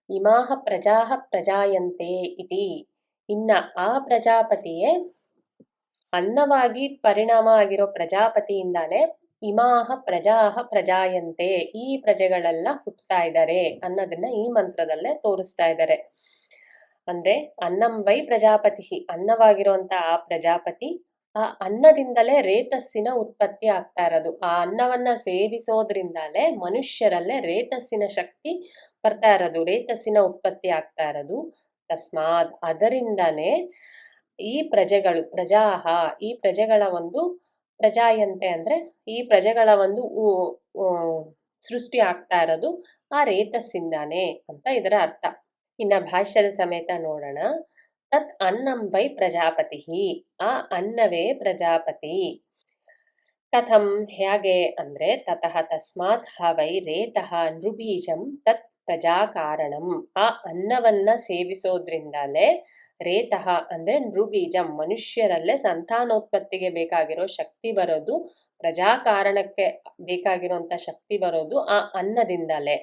ಇಮಾಹ ಪ್ರಜಾಹ ಪ್ರಜಾಯಂತೆ ಇತಿ. ಇನ್ನ ಆ ಪ್ರಜಾಪತಿಯೇ ಅನ್ನವಾಗಿ ಪರಿಣಾಮ ಆಗಿರೋ ಪ್ರಜಾಪತಿಯಿಂದಾನೆ ಇಮಾಹ ಪ್ರಜಾಹ ಪ್ರಜಾಯಂತೆ, ಈ ಪ್ರಜೆಗಳೆಲ್ಲ ಹುಟ್ಟುತ್ತಾ ಇದ್ದಾರೆ ಅನ್ನೋದನ್ನ ಈ ಮಂತ್ರದಲ್ಲೇ ತೋರಿಸ್ತಾ ಇದ್ದಾರೆ. ಅಂದ್ರೆ ಅನ್ನಂ ವೈ ಪ್ರಜಾಪತಿ, ಅನ್ನವಾಗಿರುವಂತ ಆ ಪ್ರಜಾಪತಿ, ಆ ಅನ್ನದಿಂದಲೇ ರೇತಸ್ಸಿನ ಉತ್ಪತ್ತಿ ಆಗ್ತಾ ಇರೋದು. ಆ ಅನ್ನವನ್ನ ಸೇವಿಸೋದ್ರಿಂದಲೇ ಮನುಷ್ಯರಲ್ಲೇ ರೇತಸ್ಸಿನ ಶಕ್ತಿ ಬರ್ತಾ ಇರೋದು, ರೇತಸ್ಸಿನ ಉತ್ಪತ್ತಿ ಆಗ್ತಾ ಇರೋದು. ತಸ್ಮಾತ್, ಅದರಿಂದಾನೇ ಈ ಪ್ರಜೆಗಳು ಪ್ರಜಾಹ, ಈ ಪ್ರಜೆಗಳ ಒಂದು ಪ್ರಜಾಯಂತೆ ಅಂದ್ರೆ ಈ ಪ್ರಜೆಗಳ ಒಂದು ಸೃಷ್ಟಿ ಆಗ್ತಾ ಇರೋದು ಆ ರೇತಸ್ಸಿಂದಾನೆ ಅಂತ ಇದರ ಅರ್ಥ. ಇನ್ನ ಭಾಷ್ಯದ ಸಮೇತ ನೋಡೋಣ. ತತ್ ಅನ್ನಂ ವೈ ಪ್ರಜಾಪತಿ, ಆ ಅನ್ನವೇ ಪ್ರಜಾಪತಿ. ಕಥಂ, ಹೇಗೆ ಅಂದ್ರೆ ತತಃ ತಸ್ಮಾತ್ ಹ ವೈ ರೇತಃ ನೃಬೀಜಂ ತತ್ ಪ್ರಜಾ ಕಾರಣಂ, ಆ ಅನ್ನವನ್ನ ಸೇವಿಸೋದ್ರಿಂದಲೇ ರೇತಃ ಅಂದ್ರೆ ನೃಬೀಜಂ, ಮನುಷ್ಯರಲ್ಲೇ ಸಂತಾನೋತ್ಪತ್ತಿಗೆ ಬೇಕಾಗಿರೋ ಶಕ್ತಿ ಬರೋದು, ಪ್ರಜಾ ಕಾರಣಕ್ಕೆ ಬೇಕಾಗಿರುವಂತ ಶಕ್ತಿ ಬರೋದು ಆ ಅನ್ನದಿಂದಲೇ.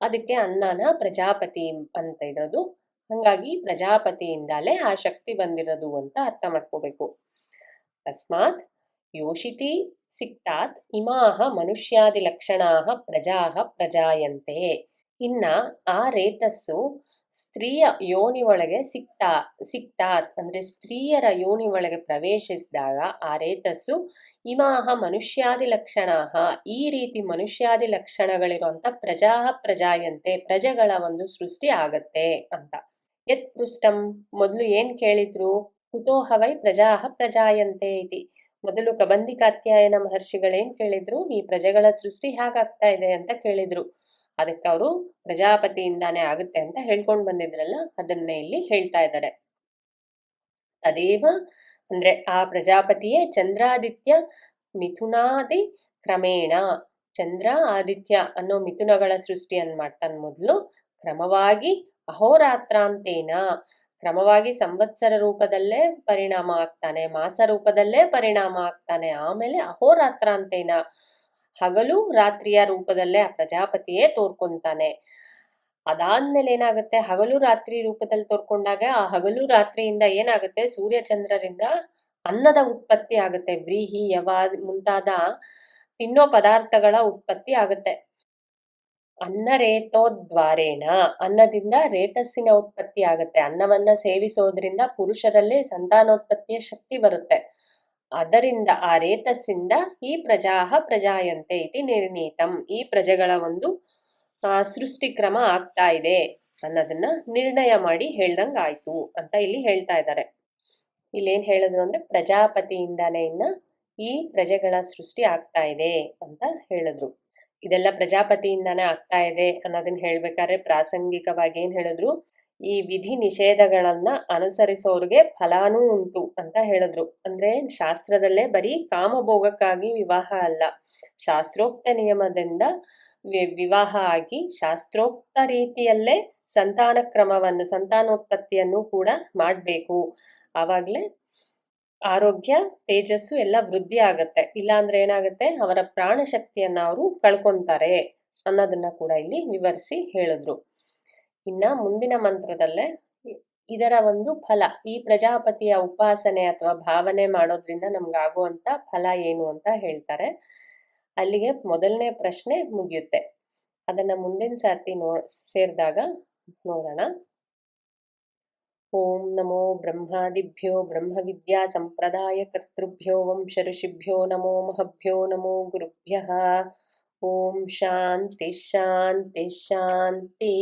ಅದಕ್ಕೆ ಅನ್ನನ ಪ್ರಜಾಪತಿ ಅಂತ ಇರೋದು. ಹಂಗಾಗಿ ಪ್ರಜಾಪತಿಯಿಂದಲೇ ಆ ಶಕ್ತಿ ಬಂದಿರೋದು ಅಂತ ಅರ್ಥ ಮಾಡ್ಕೋಬೇಕು. ತಸ್ಮಾತ್ ಯೋಷಿತಿ ಸಿಕ್ತಾತ್ ಇಮಾಹ ಮನುಷ್ಯಾದಿ ಲಕ್ಷಣಾಹ ಪ್ರಜಾಹ ಪ್ರಜಾಯಂತೆ. ಇನ್ನ ಆ ರೇತಸ್ಸು ಸ್ತ್ರೀಯ ಯೋನಿ ಒಳಗೆ ಸಿಕ್ತಾತ್ ಅಂದ್ರೆ ಸ್ತ್ರೀಯರ ಯೋನಿ ಒಳಗೆ ಪ್ರವೇಶಿಸಿದಾಗ ಆ ರೇತಸ್ಸು ಇಮಾಹ ಮನುಷ್ಯಾದಿ ಲಕ್ಷಣಾಹ, ಈ ರೀತಿ ಮನುಷ್ಯಾದಿ ಲಕ್ಷಣಗಳಿರುವಂತ ಪ್ರಜಾಹ ಪ್ರಜಾಯಂತೆ, ಪ್ರಜೆಗಳ ಒಂದು ಸೃಷ್ಟಿ ಆಗತ್ತೆ ಅಂತ. ಯತ್ ಪೃಷ್ಟಂ, ಮೊದಲು ಏನ್ ಕೇಳಿದ್ರು? ಕುತೋಹ ವೈ ಪ್ರಜಾಹ ಪ್ರಜಾಯಂತೆ ಇತಿ. ಮೊದಲು ಕಬಂದಿಕಾತ್ಯಾಯನ ಮಹರ್ಷಿಗಳೇನ್ ಕೇಳಿದ್ರು? ಈ ಪ್ರಜೆಗಳ ಸೃಷ್ಟಿ ಹೇಗಾಗ್ತಾ ಇದೆ ಅಂತ ಕೇಳಿದ್ರು. ಅದಕ್ಕೆ ಅವರು ಪ್ರಜಾಪತಿಯಿಂದಾನೇ ಆಗುತ್ತೆ ಅಂತ ಹೇಳ್ಕೊಂಡು ಬಂದಿದ್ರಲ್ಲ, ಅದನ್ನೇ ಇಲ್ಲಿ ಹೇಳ್ತಾ ಇದ್ದಾರೆ. ತದೇವ ಅಂದ್ರೆ ಆ ಪ್ರಜಾಪತಿಯೇ ಚಂದ್ರಾದಿತ್ಯ ಮಿಥುನಾದಿ ಕ್ರಮೇಣ, ಚಂದ್ರ ಆದಿತ್ಯ ಅನ್ನೋ ಮಿಥುನಗಳ ಸೃಷ್ಟಿಯನ್ನು ಮಾಡ್ತಾನೆ ಮೊದಲು. ಕ್ರಮವಾಗಿ ಅಹೋರಾತ್ರಾಂತೇನ, ಕ್ರಮವಾಗಿ ಸಂವತ್ಸರ ರೂಪದಲ್ಲೇ ಪರಿಣಾಮ ಆಗ್ತಾನೆ, ಮಾಸ ರೂಪದಲ್ಲೇ ಪರಿಣಾಮ ಆಗ್ತಾನೆ. ಆಮೇಲೆ ಅಹೋರಾತ್ರಾಂತೇನ, ಹಗಲು ರಾತ್ರಿಯ ರೂಪದಲ್ಲೇ ಆ ಪ್ರಜಾಪತಿಯೇ ತೋರ್ಕೊಂತಾನೆ. ಅದಾದ್ಮೇಲೆ ಏನಾಗುತ್ತೆ, ಹಗಲು ರಾತ್ರಿ ರೂಪದಲ್ಲಿ ತೋರ್ಕೊಂಡಾಗ ಆ ಹಗಲು ರಾತ್ರಿಯಿಂದ ಏನಾಗುತ್ತೆ, ಸೂರ್ಯ ಚಂದ್ರರಿಂದ ಅನ್ನದ ಉತ್ಪತ್ತಿ ಆಗುತ್ತೆ. ವ್ರೀಹಿ, ಯವಾದ್ ಮುಂತಾದ ತಿನ್ನೋ ಪದಾರ್ಥಗಳ ಉತ್ಪತ್ತಿ ಆಗುತ್ತೆ. ಅನ್ನರೇತೋದ್ವಾರೇಣ, ಅನ್ನದಿಂದ ರೇತಸ್ಸಿನ ಉತ್ಪತ್ತಿ ಆಗುತ್ತೆ. ಅನ್ನವನ್ನ ಸೇವಿಸೋದ್ರಿಂದ ಪುರುಷರಲ್ಲಿ ಸಂತಾನೋತ್ಪತ್ತಿಯ ಶಕ್ತಿ ಬರುತ್ತೆ. ಅದರಿಂದ ಆ ರೇತಸ್ಸಿಂದ ಈ ಪ್ರಜಾಹ ಪ್ರಜಾಯಂತೆ ಇತಿ ನಿರ್ಣೀತಂ, ಈ ಪ್ರಜೆಗಳ ಒಂದು ಸೃಷ್ಟಿಕ್ರಮ ಆಗ್ತಾ ಇದೆ ಅನ್ನೋದನ್ನ ನಿರ್ಣಯ ಮಾಡಿ ಹೇಳ್ದಂಗಾಯ್ತು ಅಂತ ಇಲ್ಲಿ ಹೇಳ್ತಾ ಇದ್ದಾರೆ. ಇಲ್ಲೇನ್ ಹೇಳಿದ್ರು ಅಂದ್ರೆ ಪ್ರಜಾಪತಿಯಿಂದಾನೇ ಇನ್ನ ಈ ಪ್ರಜೆಗಳ ಸೃಷ್ಟಿ ಆಗ್ತಾ ಇದೆ ಅಂತ ಹೇಳಿದ್ರು. ಇದೆಲ್ಲ ಪ್ರಜಾಪತಿಯಿಂದಾನೇ ಆಗ್ತಾ ಇದೆ ಅನ್ನೋದನ್ನ ಹೇಳ್ಬೇಕಾದ್ರೆ ಪ್ರಾಸಂಗಿಕವಾಗಿ ಏನ್ ಹೇಳಿದ್ರು, ಈ ವಿಧಿ ನಿಷೇಧಗಳನ್ನ ಅನುಸರಿಸೋರ್ಗೆ ಫಲಾನೂ ಉಂಟು ಅಂತ ಹೇಳಿದ್ರು. ಅಂದ್ರೆ ಶಾಸ್ತ್ರದಲ್ಲೇ ಬರೀ ಕಾಮಭೋಗಕ್ಕಾಗಿ ವಿವಾಹ ಅಲ್ಲ, ಶಾಸ್ತ್ರೋಕ್ತ ನಿಯಮದಿಂದ ವಿವಾಹ ಆಗಿ ಶಾಸ್ತ್ರೋಕ್ತ ರೀತಿಯಲ್ಲೇ ಸಂತಾನ ಕ್ರಮವನ್ನು, ಸಂತಾನೋತ್ಪತ್ತಿಯನ್ನು ಕೂಡ ಮಾಡಬೇಕು. ಆವಾಗಲೇ ಆರೋಗ್ಯ, ತೇಜಸ್ಸು ಎಲ್ಲ ವೃದ್ಧಿ ಆಗತ್ತೆ. ಇಲ್ಲಾಂದ್ರೆ ಏನಾಗುತ್ತೆ, ಅವರ ಪ್ರಾಣ ಶಕ್ತಿಯನ್ನ ಅವರು ಕಳ್ಕೊಂತಾರೆ ಅನ್ನೋದನ್ನ ಕೂಡ ಇಲ್ಲಿ ವಿವರಿಸಿ ಹೇಳಿದ್ರು. ಇನ್ನ ಮುಂದಿನ ಮಂತ್ರದಲ್ಲೇ ಇದರ ಒಂದು ಫಲ, ಈ ಪ್ರಜಾಪತಿಯ ಉಪಾಸನೆ ಅಥವಾ ಭಾವನೆ ಮಾಡೋದ್ರಿಂದ ನಮ್ಗಾಗುವಂತ ಫಲ ಏನು ಅಂತ ಹೇಳ್ತಾರೆ. ಅಲ್ಲಿಗೆ ಮೊದಲನೇ ಪ್ರಶ್ನೆ ಮುಗಿಯುತ್ತೆ. ಅದನ್ನ ಮುಂದಿನ ಸರ್ತಿ ಸೇರಿದಾಗ ನೋಡೋಣ. ಓಂ ನಮೋ ಬ್ರಹ್ಮಾದಿಭ್ಯೋ ಬ್ರಹ್ಮವಿದ್ಯಾ ಸಂಪ್ರದಾಯ ಕರ್ತೃಭ್ಯೋ ವಂಶ ಋಷಿಭ್ಯೋ ನಮೋ ಮಹಭ್ಯೋ ನಮೋ ಗುರುಭ್ಯಃ. ಓಂ ಶಾಂತಿ ಶಾಂತಿ ಶಾಂತಿ.